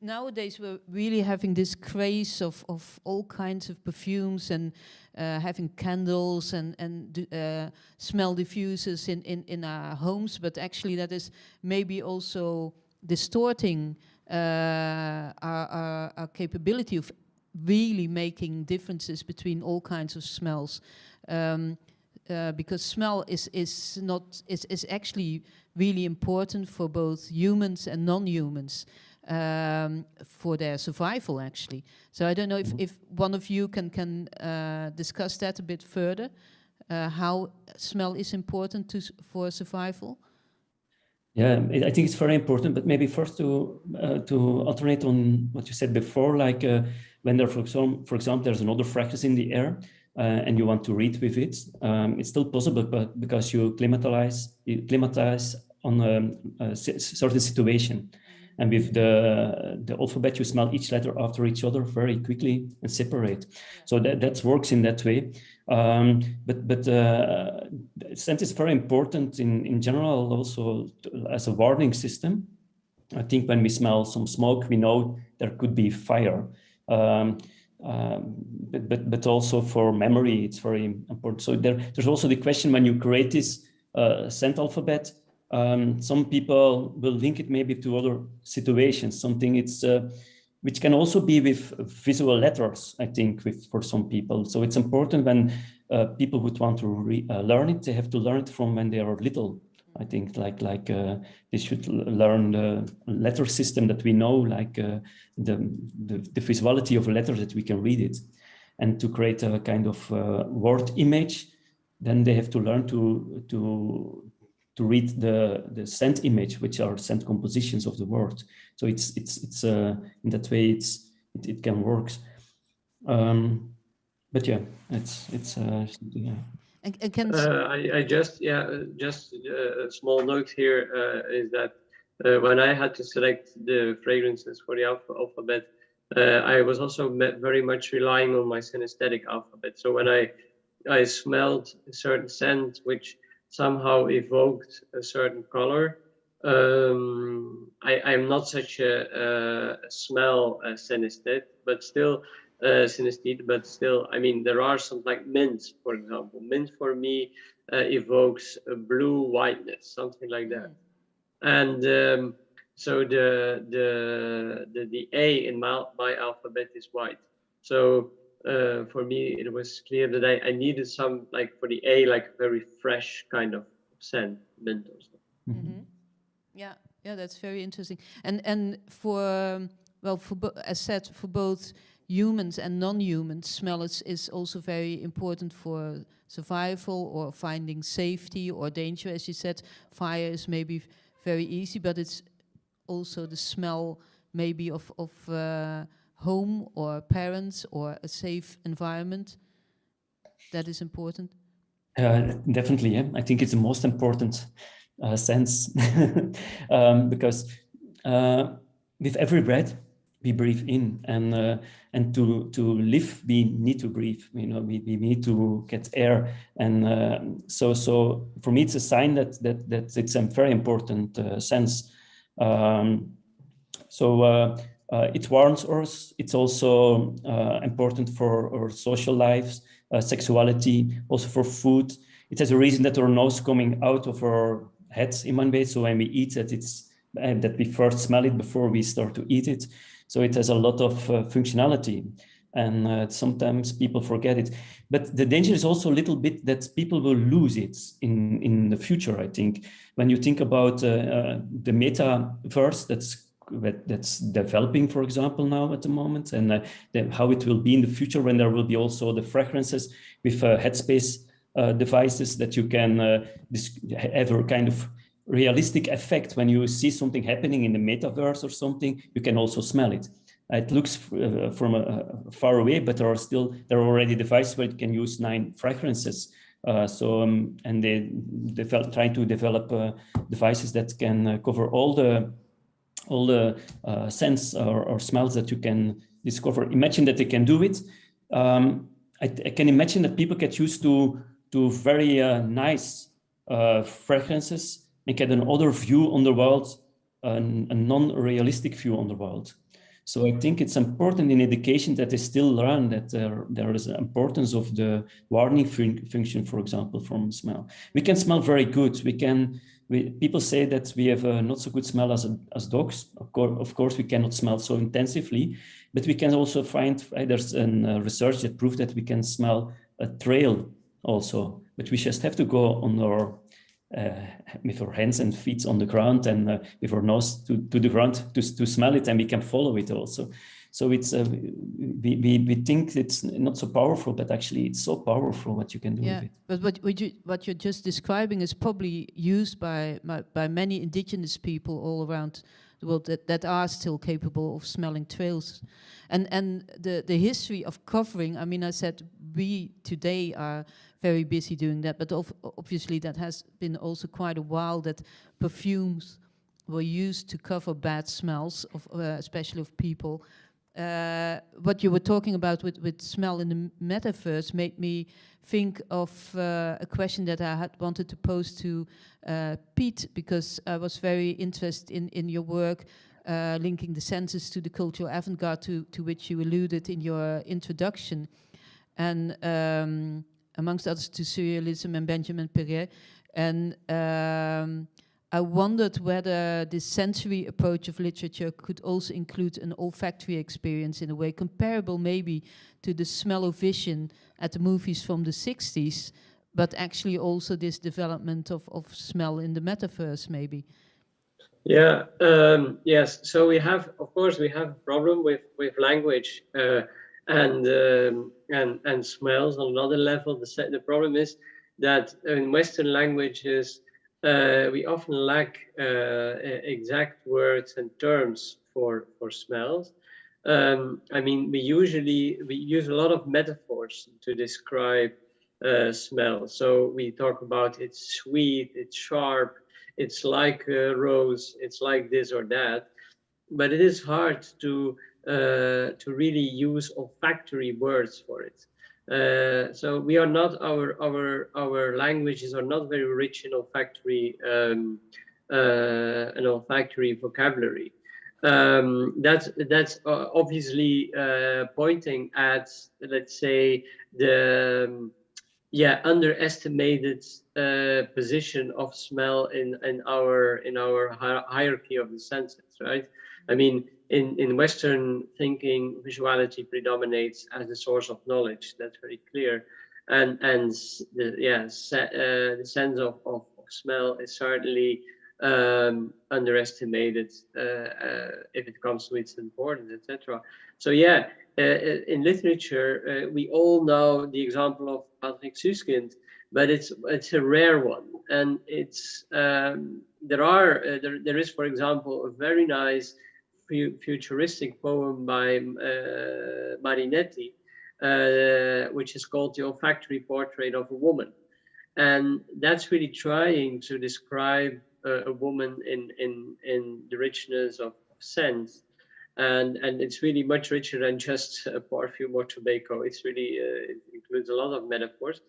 Nowadays, we're really having this craze of all kinds of perfumes and having candles and smell diffusers in our homes. But actually, that is maybe also distorting our capability of really making differences between all kinds of smells. Because smell is actually really important for both humans and non-humans, for their survival, actually. So I don't know if one of you can discuss that a bit further, how smell is important for survival. Yeah, I think it's very important, but maybe first to alternate on what you said before, like when there, for example, there's another fragrance in the air, and you want to read with it, it's still possible, but because you climatize on a certain situation. And with the alphabet, you smell each letter after each other very quickly and separate. So that works in that way. But scent is very important in general, also as a warning system. I think when we smell some smoke, we know there could be fire. But also for memory, it's very important. So there's also the question, when you create this scent alphabet, some people will link it maybe to other situations, something which can also be with visual letters, I think, for some people. So it's important when people would want to learn it, they have to learn it from when they are little. I think like they should learn the letter system that we know, like the visuality of a letter, that we can read it. And to create a kind of word image, then they have to learn to read the scent image, which are scent compositions of the word. So it's in that way it can work. But yeah, it's something. Yeah. I just a small note here is that when I had to select the fragrances for the alphabet, I was also very much relying on my synesthetic alphabet. So when I smelled a certain scent which somehow evoked a certain color, I'm not such a smell synesthete, but still synesthete, but still, I mean, there are some, like mint, for example. Mint for me evokes a blue whiteness, something like that. And so the A in my alphabet is white. So for me, it was clear that I needed some, like for the A, like very fresh kind of scent, mint or something. Mm-hmm. Yeah, yeah, that's very interesting. And for well, as said, for both humans and non-humans, smell is also very important for survival or finding safety or danger. As you said, fire is maybe very easy, but it's also the smell maybe of home or parents or a safe environment that is important. Definitely, yeah. I think it's the most important sense because with every breath we breathe in, and to live we need to breathe. You know, we need to get air, and so for me it's a sign that it's a very important sense. It warns us. It's also important for our social lives, sexuality, also for food. It has a reason that our nose coming out of our heads in one way. So when we eat it, it's that we first smell it before we start to eat it. So it has a lot of functionality, and sometimes people forget it. But the danger is also a little bit that people will lose it in the future. I think when you think about the metaverse that's developing, for example, now at the moment, and how it will be in the future when there will be also the fragrances with headspace devices that you can have a kind of realistic effect. When you see something happening in the metaverse or something, you can also smell it. It looks from far away, but there are already devices where you can use 9 fragrances. And they trying to develop devices that can cover all the scents or smells that you can discover. Imagine that they can do it. I can imagine that people get used to very nice fragrances and get another view on the world, a non-realistic view on the world. So I think it's important in education that they still learn that there is an importance of the warning function, for example, from smell. We can smell very good. People say that we have a not so good smell as dogs. Of course, we cannot smell so intensively, but we can also find, there's research that proves that we can smell a trail also, but we just have to go on with our hands and feet on the ground and with our nose to the ground to smell it, and we can follow it also. So it's we think it's not so powerful, but actually it's so powerful what you can do with it. But what you're just describing is probably used by many indigenous people all around the world that are still capable of smelling trails, and the history of covering. I mean, I said we today are very busy doing that, but obviously that has been also quite a while that perfumes were used to cover bad smells of especially of people. What you were talking about with smell in the metaverse made me think of a question that I had wanted to pose to Piet, because I was very interested in your work linking the senses to the cultural avant-garde to which you alluded in your introduction, and amongst others to surrealism and Benjamin Piet. And I wondered whether this sensory approach of literature could also include an olfactory experience in a way comparable maybe to the smell-o-vision at the movies from the 60s, but actually also this development of smell in the metaverse maybe. Yeah, yes. So we have, of course, we have a problem with language and smells on another level. The problem is that in Western languages, we often lack exact words and terms for smells. I mean, we use a lot of metaphors to describe smell. So we talk about it's sweet, it's sharp, it's like a rose, it's like this or that. But it is hard to really use olfactory words for it. So we are not, our languages are not very rich in olfactory an olfactory vocabulary. That's obviously pointing at, let's say, the underestimated position of smell in our hierarchy of the senses, right? I mean, in Western thinking, visuality predominates as the source of knowledge. That's very clear. And the sense of smell is certainly underestimated if it comes to its importance, etc. So yeah, in literature, we all know the example of Patrick Suskind, but it's a rare one, and it's there is, for example, a very nice futuristic poem by Marinetti, which is called The Olfactory Portrait of a Woman. And that's really trying to describe a woman in the richness of sense. And it's really much richer than just perfume or tobacco. It's really, it includes a lot of metaphors.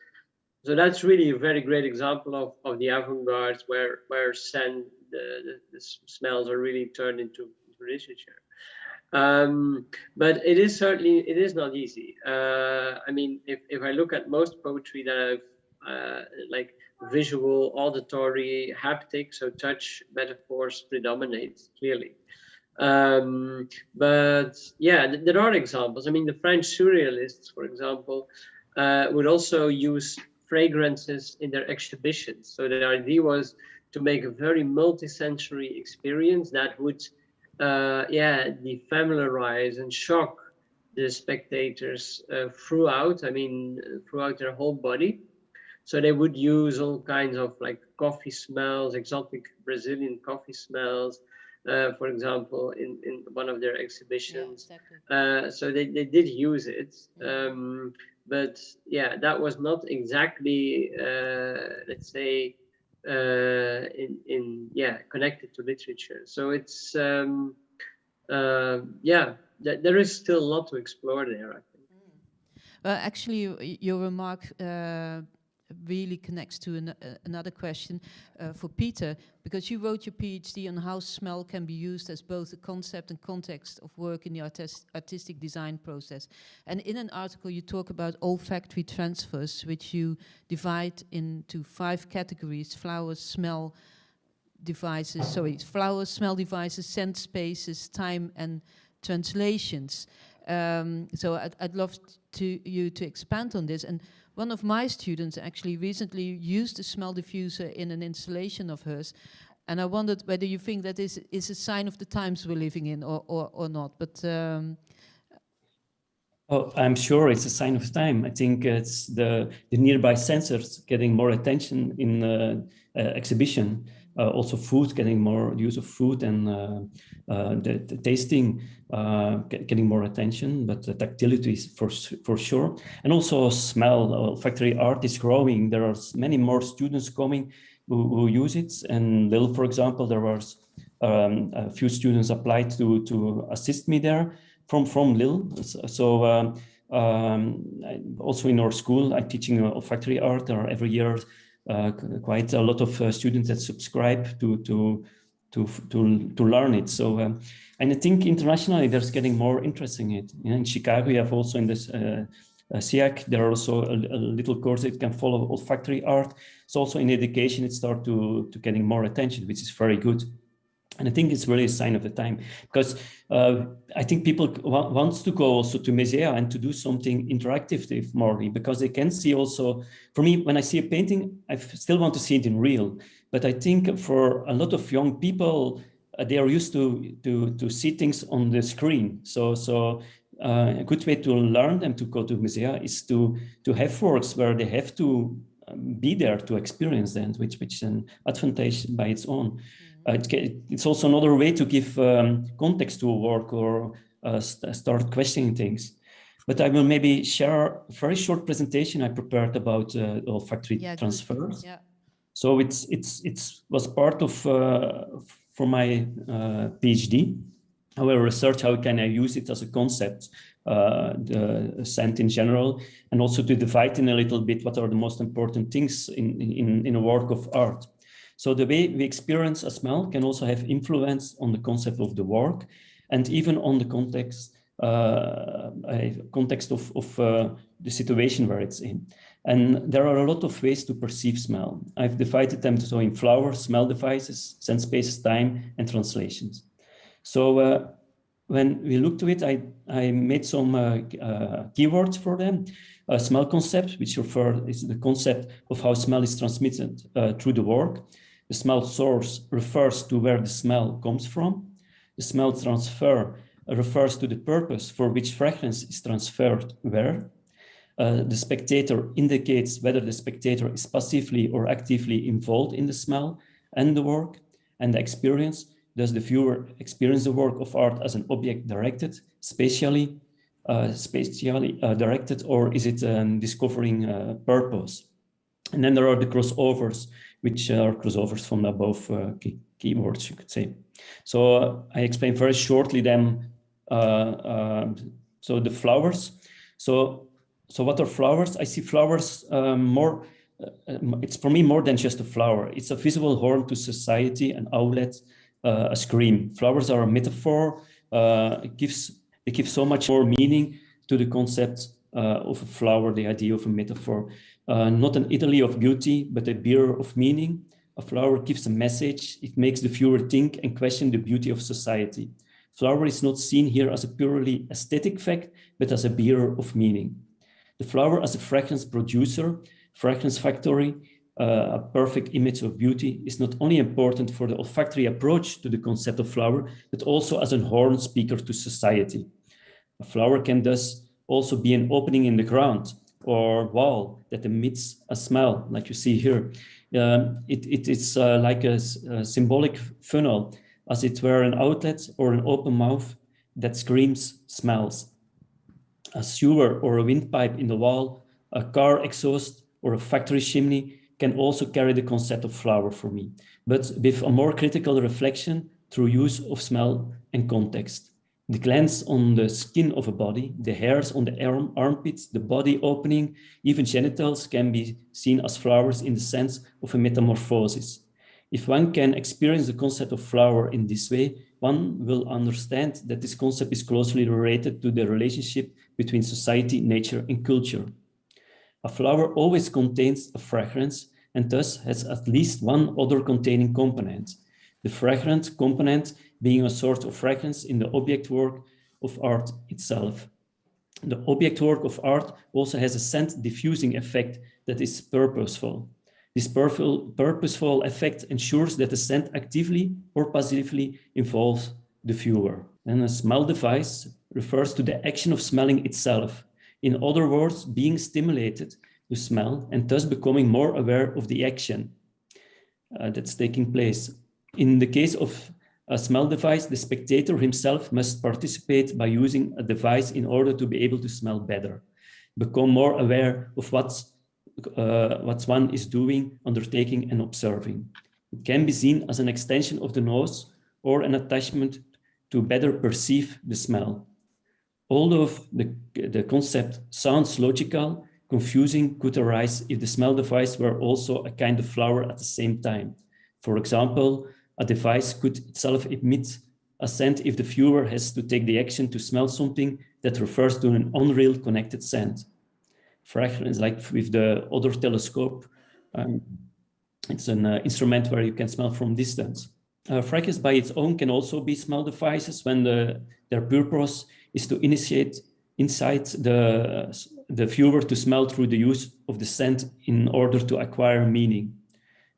So that's really a very great example of the avant-garde where scent, the smells are really turned into literature. But it is not easy. I mean, if I look at most poetry that I've like visual, auditory, haptic, so touch metaphors predominate clearly. But yeah, there are examples. I mean, the French surrealists, for example, would also use fragrances in their exhibitions. So the idea was to make a very multi-sensory experience that would defamiliarize and shock the spectators throughout their whole body. So they would use all kinds of like coffee smells, exotic Brazilian coffee smells, for example, in one of their exhibitions. Yeah, exactly. So they did use it. But yeah, that was not exactly, let's say, connected to literature. So it's there is still a lot to explore there, I think. Well, actually, your remark really connects to another question for Peter, because you wrote your PhD on how smell can be used as both a concept and context of work in the artistic design process. And in an article you talk about olfactory transfers, which you divide into 5 categories: flowers, smell devices, scent spaces, time, and translations. So I'd love you to expand on this. And one of my students actually recently used a smell diffuser in an installation of hers, and I wondered whether you think that is a sign of the times we're living in or not. But oh, I'm sure it's a sign of time. I think it's the nearby sensors getting more attention in exhibition. Also food, getting more use of food, and the tasting getting more attention, but the tactility is for sure. And also smell, olfactory art is growing. There are many more students coming who use it. And Lille, for example, there was a few students applied to assist me there from Lille. So also in our school, I'm teaching olfactory art. There are every year quite a lot of students that subscribe to learn it. So and I think internationally there's getting more interest in it. In Chicago, you have also in this SIAC, there are also a little course that can follow olfactory art. So also in education, it starts to getting more attention, which is very good. And I think it's really a sign of the time, because I think people want to go also to museum and to do something interactive more, because they can see also, for me, when I see a painting, I still want to see it in real. But I think for a lot of young people, they are used to see things on the screen. So a good way to learn them to go to museum is to have works where they have to be there to experience them, which is an advantage by its own. It's also another way to give context to a work or start questioning things. But I will maybe share a very short presentation I prepared about olfactory transfers. Yeah. So it was part of for my PhD. Our research, how can I use it as a concept, the scent in general, and also to divide in a little bit what are the most important things in a work of art. So the way we experience a smell can also have influence on the concept of the work, and even on the context of the situation where it's in. And there are a lot of ways to perceive smell. I've divided them so in flowers, smell devices, scent spaces, time, and translations. So when we look to it, I made some keywords for them. A smell concept, which is the concept of how smell is transmitted through the work. The smell source refers to where the smell comes from. The smell transfer refers to the purpose for which fragrance is transferred where. The spectator indicates whether the spectator is passively or actively involved in the smell and the work. And the experience, does the viewer experience the work of art as an object directed, spatially directed, or is it discovering purpose? And then there are the crossovers, which are crossovers from above keywords, you could say. So I explain very shortly them. So the flowers. So what are flowers? I see flowers more. It's for me more than just a flower. It's a visual horn to society, an outlet, a scream. Flowers are a metaphor. It gives so much more meaning to the concept of a flower, the idea of a metaphor. Not an Italy of beauty, but a beer of meaning. A flower gives a message. It makes the viewer think and question the beauty of society. Flower is not seen here as a purely aesthetic fact, but as a bearer of meaning. The flower as a fragrance producer, fragrance factory, a perfect image of beauty, is not only important for the olfactory approach to the concept of flower, but also as a horn speaker to society. A flower can thus also be an opening in the ground or wall that emits a smell, like you see here. It's like a symbolic funnel, as it were an outlet or an open mouth that screams smells. A sewer or a windpipe in the wall, a car exhaust or a factory chimney can also carry the concept of flower for me, but with a more critical reflection through use of smell and context. The glands on the skin of a body, the hairs on the armpits, the body opening, even genitals can be seen as flowers in the sense of a metamorphosis. If one can experience the concept of flower in this way, one will understand that this concept is closely related to the relationship between society, nature, and culture. A flower always contains a fragrance and thus has at least one odor containing component. The fragrant component being a sort of fragrance in the object work of art itself. The object work of art also has a scent diffusing effect that is purposeful. This purposeful effect ensures that the scent actively or passively involves the viewer. And a smell device refers to the action of smelling itself. In other words, being stimulated to smell and thus becoming more aware of the action that's taking place. In the case of a smell device, the spectator himself must participate by using a device in order to be able to smell better, become more aware of what one is doing, undertaking, and observing. It can be seen as an extension of the nose or an attachment to better perceive the smell. Although the concept sounds logical, confusing could arise if the smell device were also a kind of flower at the same time. For example, a device could itself emit a scent if the viewer has to take the action to smell something that refers to an unreal connected scent. Fragrance, like with the other telescope, it's an instrument where you can smell from distance. Fragrance by its own can also be smell devices when their purpose is to initiate inside the viewer to smell through the use of the scent in order to acquire meaning.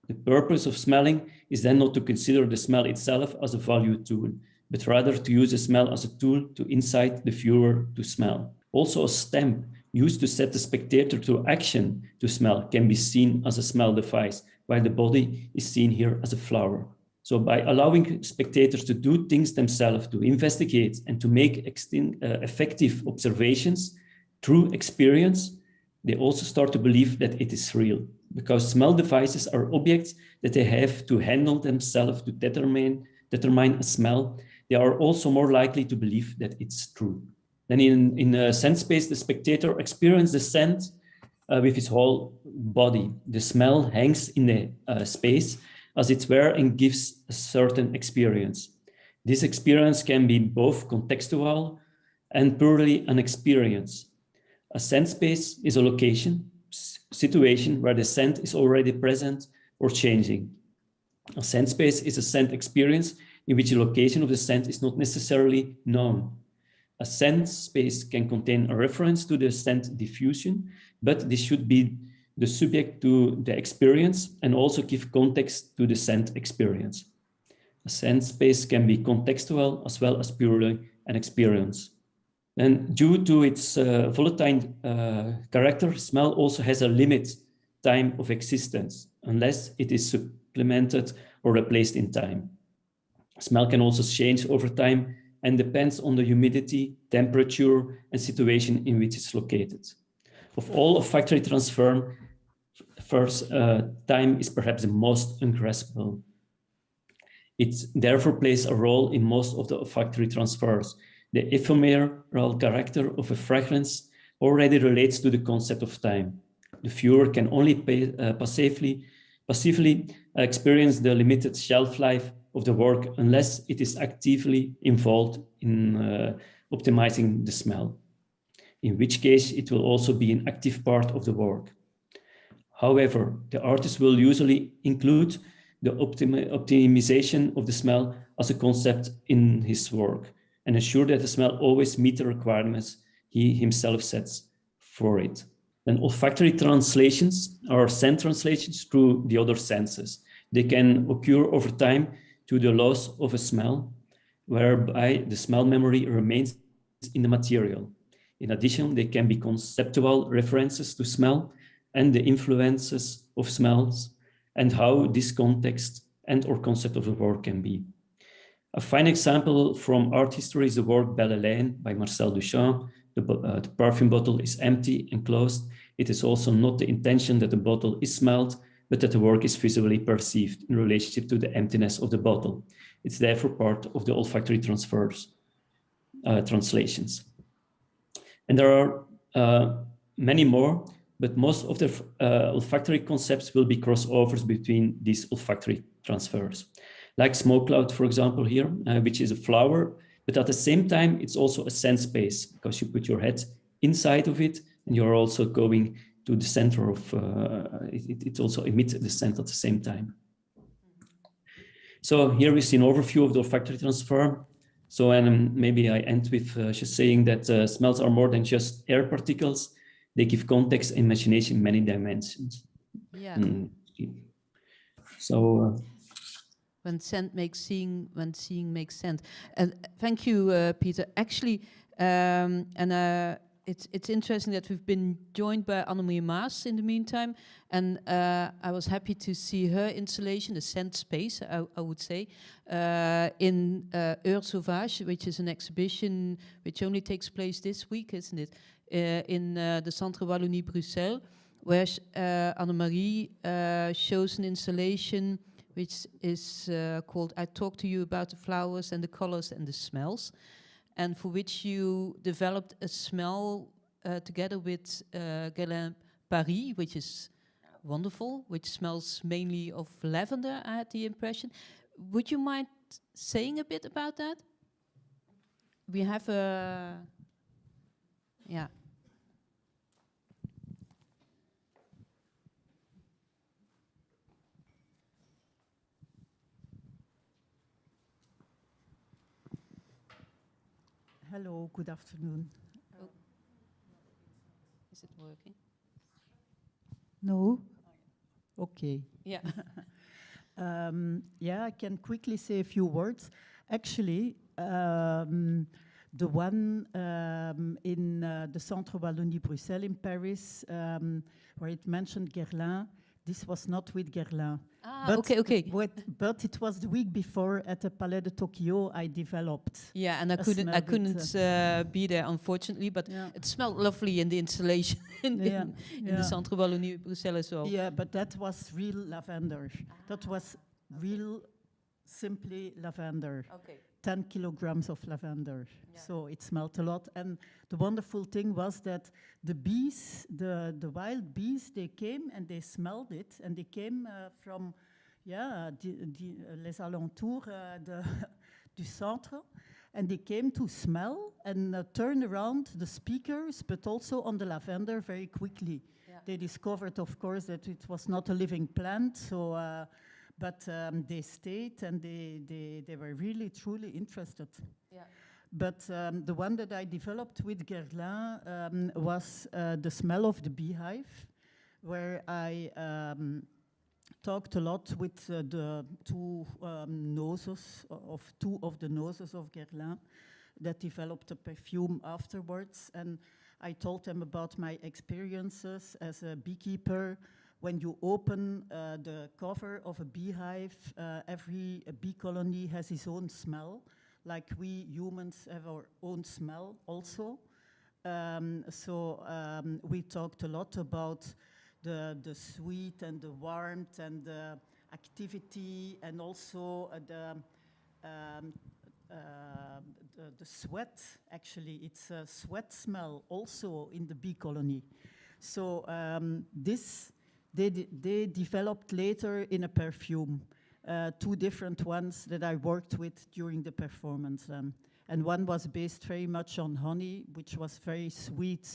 The purpose of smelling is then not to consider the smell itself as a value tool, but rather to use the smell as a tool to incite the viewer to smell. Also, a stamp used to set the spectator to action to smell can be seen as a smell device, while the body is seen here as a flower. So by allowing spectators to do things themselves, to investigate and to make effective observations through experience, they also start to believe that it is real, because smell devices are objects that they have to handle themselves to determine a smell. They are also more likely to believe that it's true. Then in a sense space, the spectator experiences the scent with his whole body. The smell hangs in the space as it were and gives a certain experience. This experience can be both contextual and purely an experience. A scent space is a location, situation where the scent is already present or changing. A scent space is a scent experience in which the location of the scent is not necessarily known. A scent space can contain a reference to the scent diffusion, but this should be the subject to the experience and also give context to the scent experience. A scent space can be contextual as well as purely an experience. And due to its volatile character, smell also has a limit time of existence, unless it is supplemented or replaced in time. Smell can also change over time and depends on the humidity, temperature, and situation in which it's located. Of all olfactory transfers, time is perhaps the most ungraspable. It therefore plays a role in most of the olfactory transfers. The ephemeral character of a fragrance already relates to the concept of time. The viewer can only passively experience the limited shelf life of the work unless it is actively involved in optimizing the smell, in which case it will also be an active part of the work. However, the artist will usually include the optimization of the smell as a concept in his work and ensure that the smell always meets the requirements he himself sets for it. Then olfactory translations are scent translations through the other senses. They can occur over time to the loss of a smell, whereby the smell memory remains in the material. In addition, they can be conceptual references to smell and the influences of smells and how this context and or concept of the work can be. A fine example from art history is the work Belle Hélène by Marcel Duchamp. The perfume bottle is empty and closed. It is also not the intention that the bottle is smelled, but that the work is visually perceived in relationship to the emptiness of the bottle. It's therefore part of the olfactory transfers, translations. And there are many more, but most of the olfactory concepts will be crossovers between these olfactory transfers. Like smoke cloud, for example, here, which is a flower, but at the same time, it's also a scent space because you put your head inside of it and you're also going to the center of, it also emits the scent at the same time. So here we see an overview of the olfactory transfer. So and maybe I end with just saying that smells are more than just air particles. They give context and imagination in many dimensions. Yeah. So when scent makes seeing, when seeing makes scent. And thank you, Peter. Actually, it's interesting that we've been joined by Annemarie Maas in the meantime, and I was happy to see her installation, the scent space, I would say, in Heures Sauvages, which is an exhibition which only takes place this week, isn't it? In the Centre Wallonie Bruxelles, where Annemarie shows an installation which is called I Talk to You About the Flowers and the Colors and the Smells, and for which you developed a smell together with Guerlain Paris, which is wonderful, which smells mainly of lavender, I had the impression. Would you mind saying a bit about that? We have a... Yeah. Hello, good afternoon. Oh. Is it working? No? Okay. Yeah. Yeah, I can quickly say a few words. Actually, the one in the Centre Wallonie Bruxelles in Paris, where it mentioned Guerlain, this was not with Guerlain. Ah, but okay. But it was the week before at the Palais de Tokyo I developed. Yeah, and I couldn't be there, unfortunately, but it smelled lovely in the installation in the Centre Wallonie Bruxelles as well. Yeah, but that was real lavender. That was real, simply lavender. Okay. 10 kilograms of lavender. Yeah. So it smelled a lot. And the wonderful thing was that the bees, the wild bees, they came and they smelled it. And they came from, les alentours du centre. And they came to smell and turn around the speakers, but also on the lavender very quickly. Yeah. They discovered, of course, that it was not a living plant. So, But they stayed and they were really, truly interested. Yeah. But the one that I developed with Guerlain was the smell of the beehive, where I talked a lot with the two noses of the noses of Guerlain that developed a perfume afterwards. And I told them about my experiences as a beekeeper. When you open the cover of a beehive, every bee colony has its own smell, like we humans have our own smell also. We talked a lot about the sweet and the warmth and the activity, and also the sweat. Actually, it's a sweat smell also in the bee colony. So they developed later in a perfume, two different ones that I worked with during the performance. And one was based very much on honey, which was very sweet,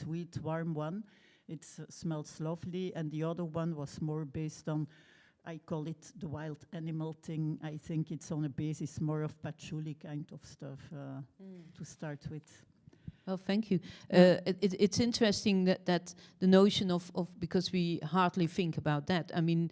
warm one. It smells lovely. And the other one was more based on, I call it the wild animal thing. I think it's on a basis more of patchouli kind of stuff to start with. Well, thank you. It's interesting that the notion of because we hardly think about that. I mean,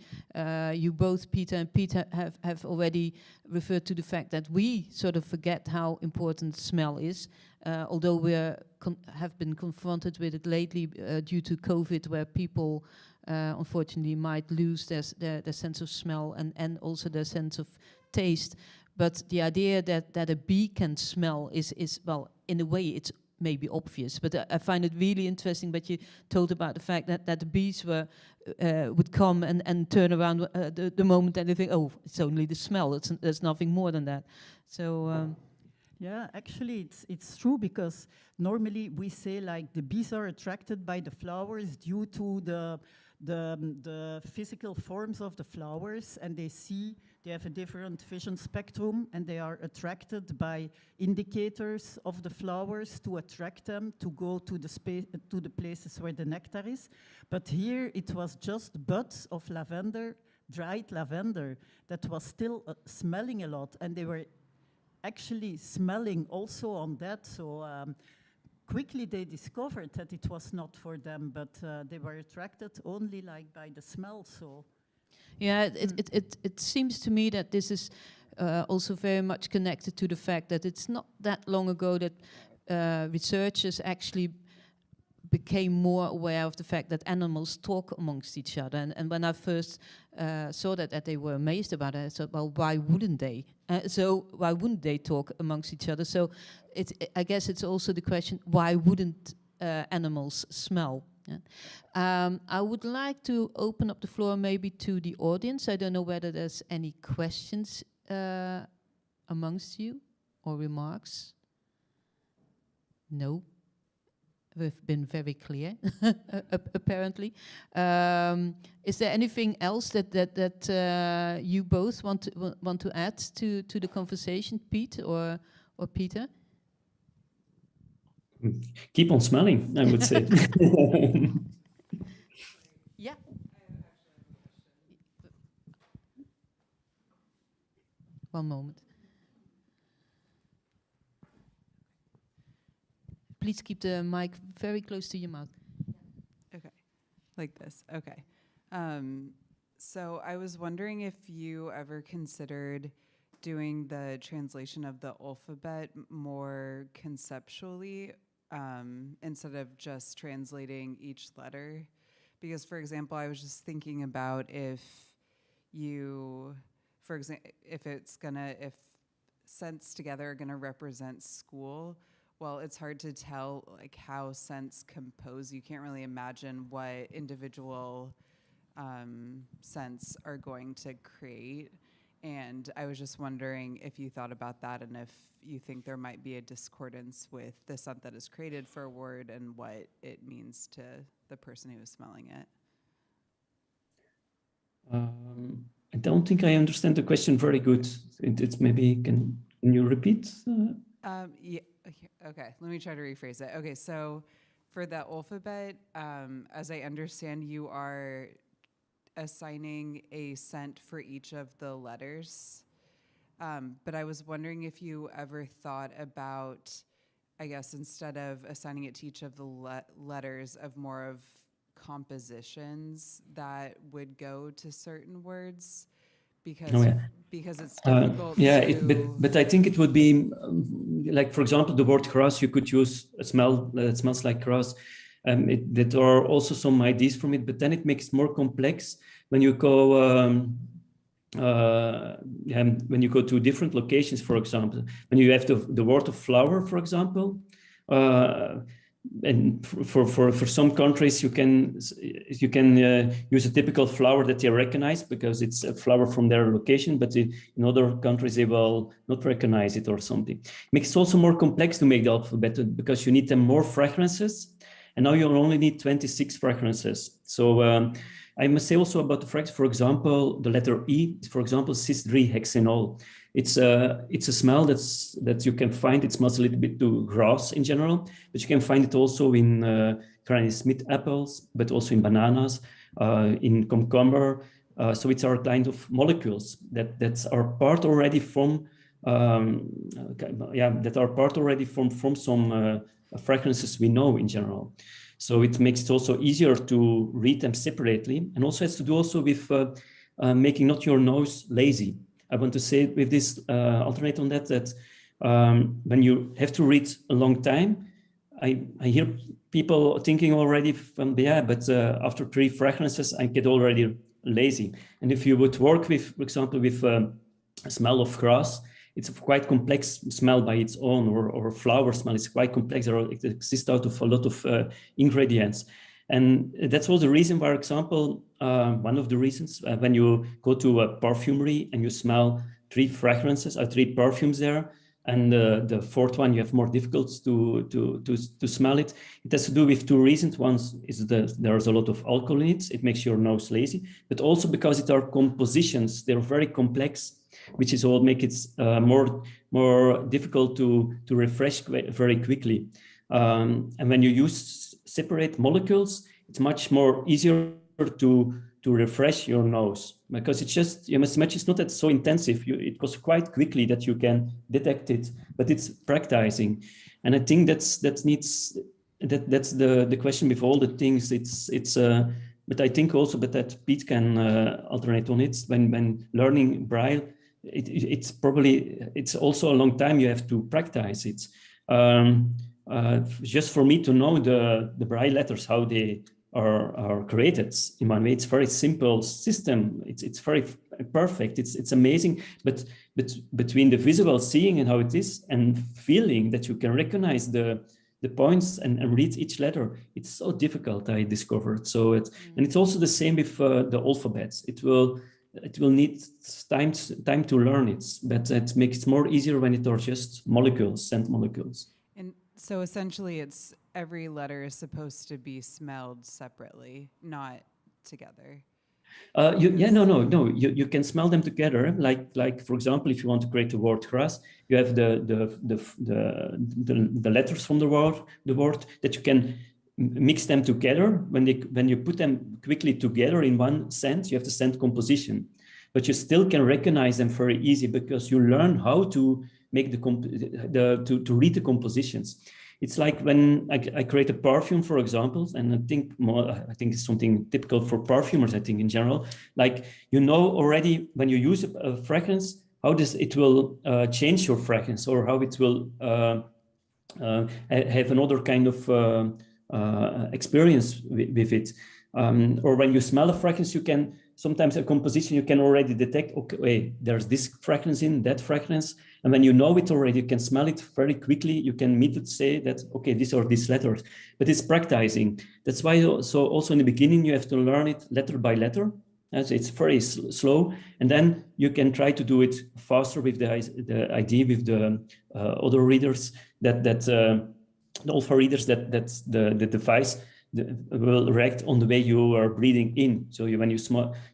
you both, Peter and Peter, have already referred to the fact that we sort of forget how important smell is, although we have been confronted with it lately due to COVID, where people unfortunately might lose their sense of smell and also their sense of taste. But the idea that a bee can smell is well, in a way, it's maybe obvious, but I find it really interesting that you told about the fact that the bees would come and turn around the moment that they think, oh, it's only the smell. There's nothing more than that. So. Yeah, actually, it's true, because normally we say like the bees are attracted by the flowers due to the physical forms of the flowers, and they have a different vision spectrum, and they are attracted by indicators of the flowers to attract them to go to the places where the nectar is. But here it was just buds of lavender, dried lavender, that was still smelling a lot, and they were actually smelling also on that. So quickly they discovered that it was not for them, but they were attracted only like by the smell. So. Yeah, it seems to me that this is also very much connected to the fact that it's not that long ago that researchers actually became more aware of the fact that animals talk amongst each other. And when I first saw that they were amazed about it, I thought, well, why wouldn't they? So why wouldn't they talk amongst each other? So I guess it's also the question, why wouldn't animals smell? Yeah. I would like to open up the floor maybe to the audience. I don't know whether there's any questions amongst you or remarks. No. We've been very clear, apparently. Is there anything else that you both want to add to the conversation, Piet or Peter? Keep on smelling, I would say. Yeah. One moment. Please keep the mic very close to your mouth. Okay, like this, okay. So I was wondering if you ever considered doing the translation of the alphabet more conceptually instead of just translating each letter. Because, for example, I was just thinking about if scents together are gonna represent school, well, it's hard to tell like how scents compose. You can't really imagine what individual scents are going to create. And I was just wondering if you thought about that and if you think there might be a discordance with the scent that is created for a word and what it means to the person who is smelling it. I don't think I understand the question very good. It's maybe, can you repeat? Yeah. Okay, let me try to rephrase it. Okay, so for the alphabet, as I understand, you are assigning a scent for each of the letters. But I was wondering if you ever thought about, I guess, instead of assigning it to each of the letters, of more of compositions that would go to certain words, because Oh, yeah. because it's difficult yeah, to. but I think it would be like, for example, the word grass. You could use a smell that smells like grass. There are also some ideas from it, but then it makes it more complex when you go. When you go to different locations, for example, when you have the word of flower, for example, and for some countries you can use a typical flower that they recognize because it's a flower from their location, but in other countries they will not recognize it or something. It makes it also more complex to make the alphabet because you need them more fragrances, and now you only need 26 fragrances. So I must say also about the fragrances, for example, the letter E, for example, cis-3-hexanol. It's a smell that you can find. It smells a little bit to grass in general, but you can find it also in Granny Smith apples, but also in bananas, in cucumber. So it's our kind of molecules that are part already from that are part already from some fragrances we know in general. So it makes it also easier to read them separately, and also has to do also with making not your nose lazy. I want to say with this alternate on that when you have to read a long time, I hear people thinking already from, but after 3 fragrances, I get already lazy. And if you would work with, for example, with a smell of grass, it's a quite complex smell by its own, or flower smell. It's quite complex. It exists out of a lot of ingredients. And that's also the reason, for example, one of the reasons when you go to a perfumery and you smell 3 fragrances or 3 perfumes there, and the 4th one you have more difficulties to smell it. It has to do with 2 reasons. One is there's a lot of alcohol in it. It makes your nose lazy, but also because it are compositions. They're very complex, which is all make it more difficult to refresh very quickly. And when you use separate molecules, it's much more easier to refresh your nose, because it's just, you must imagine, it's not that so intensive. It goes quite quickly that you can detect it, but it's practicing. And I think that's the question with all the things. But I think also that Piet can alternate on it when learning Braille. It's also a long time you have to practice it. Just for me to know the Braille letters, how they are created. In one way, it's very simple system. It's very perfect. It's amazing. But between the visual seeing and how it is, and feeling that you can recognize the points and read each letter, it's so difficult, I discovered. So and it's also the same with the alphabets. It will need time to learn it, but it makes it more easier when it are just molecules, scent molecules. And so essentially it's every letter is supposed to be smelled separately, not together. You can smell them together. Like for example, if you want to create the word grass, you have the letters from the word that you can mix them together. When you put them quickly together in one scent, you have the scent composition, but you still can recognize them very easy because you learn how to make to read the compositions. It's like when I create a perfume, for example, and I think it's something typical for perfumers, I think in general, like, you know already when you use a fragrance, how it will change your fragrance, or how it will have another kind of experience with it. Or when you smell a fragrance, you can sometimes a composition, you can already detect, okay, there's this fragrance in that fragrance. And when you know it already, you can smell it very quickly. You can immediately say that, okay, these are these letters, but it's practicing. That's why also in the beginning, you have to learn it letter by letter. As it's very slow. And then you can try to do it faster with the idea with the other readers the alpha readers that the device will react on the way you are breathing in. So when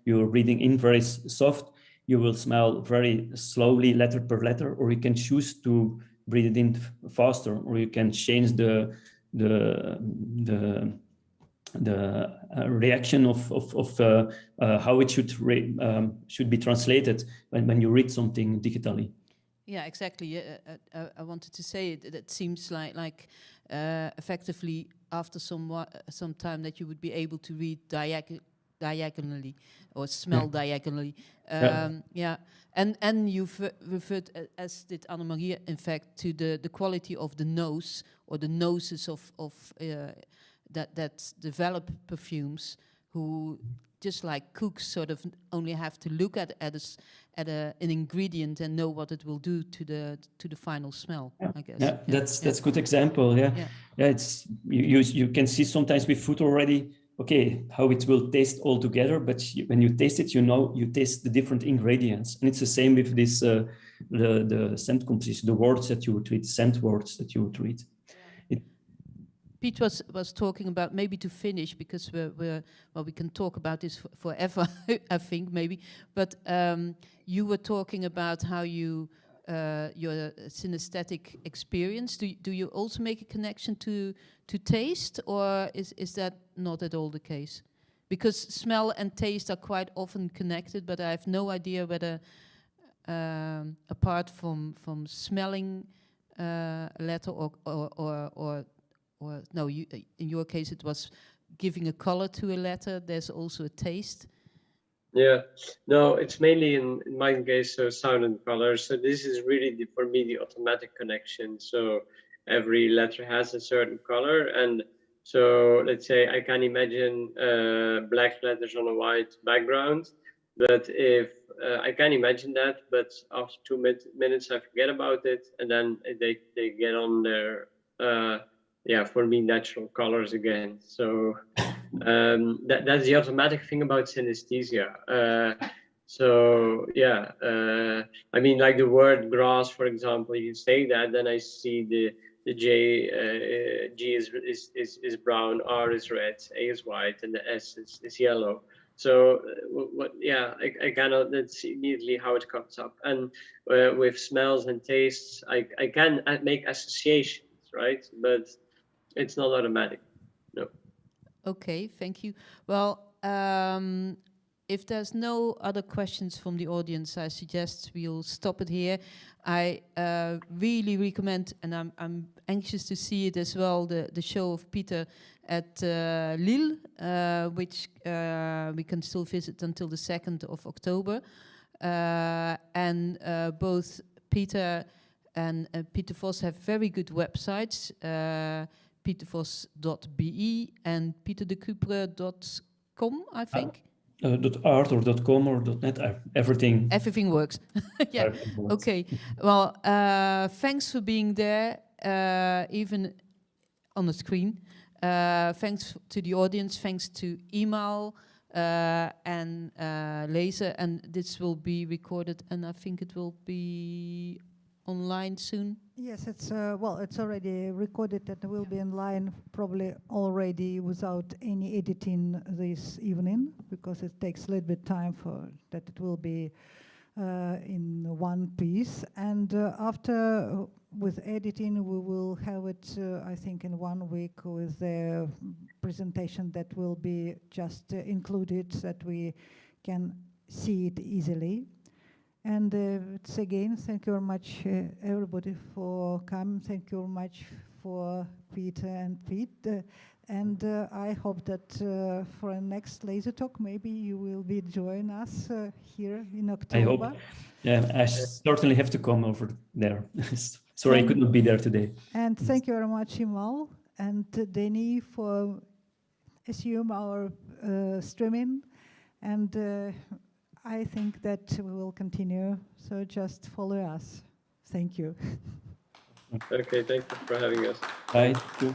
you're breathing in very soft, you will smell very slowly letter per letter, or you can choose to breathe it in faster, or you can change the reaction of how it should be translated when you read something digitally. Yeah, exactly. I wanted to say it. It seems like effectively after some time that you would be able to read diagonally or smell diagonally. Yeah, and you've referred, as did Annemarie, in fact, to the quality of the nose or the noses of that develop perfumes, who just like cooks sort of only have to look at an ingredient and know what it will do to the final smell. I guess. Yeah, that's good example. Yeah. It's you can see sometimes with food already. Okay, how it will taste all together, but when you taste it, you taste the different ingredients, and it's the same with this the scent composition, the words that you would read, scent words that you would read. Piet was talking about, maybe to finish, because we can talk about this forever, I think, maybe. But you were talking about how your synesthetic experience. Do you also make a connection to taste, or is that not at all the case? Because smell and taste are quite often connected, but I have no idea whether, apart from smelling a letter or no, in your case it was giving a color to a letter, there's also a taste. Yeah, no, it's mainly in my case, so sound and color. So this is really for me the automatic connection. So every letter has a certain color, and so let's say I can imagine black letters on a white background, but if I can imagine that, but after 2 minutes I forget about it, and then they get on their for me natural colors again. So that's the automatic thing about synesthesia. I mean, like the word grass, for example, you say that, then I see the G is brown, R is red, A is white, and the S is yellow. So I cannot, that's immediately how it comes up. And with smells and tastes, I can make associations, right? But it's not automatic. No. Okay, thank you. Well, if there's no other questions from the audience, I suggest we'll stop it here. I really recommend, and I'm anxious to see it as well, the show of Peter at Lille, which we can still visit until the 2nd of October. And both Peter and Peter Vos have very good websites. petervos.be and pieterdecupere.com, I think. .art or .com or .net, everything. Everything works. Yeah. Everything works. Okay. Well, thanks for being there, even on the screen. Thanks to the audience. Thanks to email and Laser. And this will be recorded, and I think it will be online soon. Yes, it's it's already recorded and will be online probably already without any editing this evening, because it takes a little bit time for that. It will be in one piece, and after with editing we will have it I think in 1 week with the presentation that will be just included so that we can see it easily. And it's again, thank you very much, everybody, for coming. Thank you very much for Peter and Piet. And I hope that for our next Laser Talk, maybe you will be join us here in October. I hope. Yeah, I certainly have to come over there. Sorry, I could not be there today. And thank you very much, Imal and Denny, for assume our streaming. And I think that we will continue, so just follow us. Thank you. Okay, thank you for having us. Bye. Bye.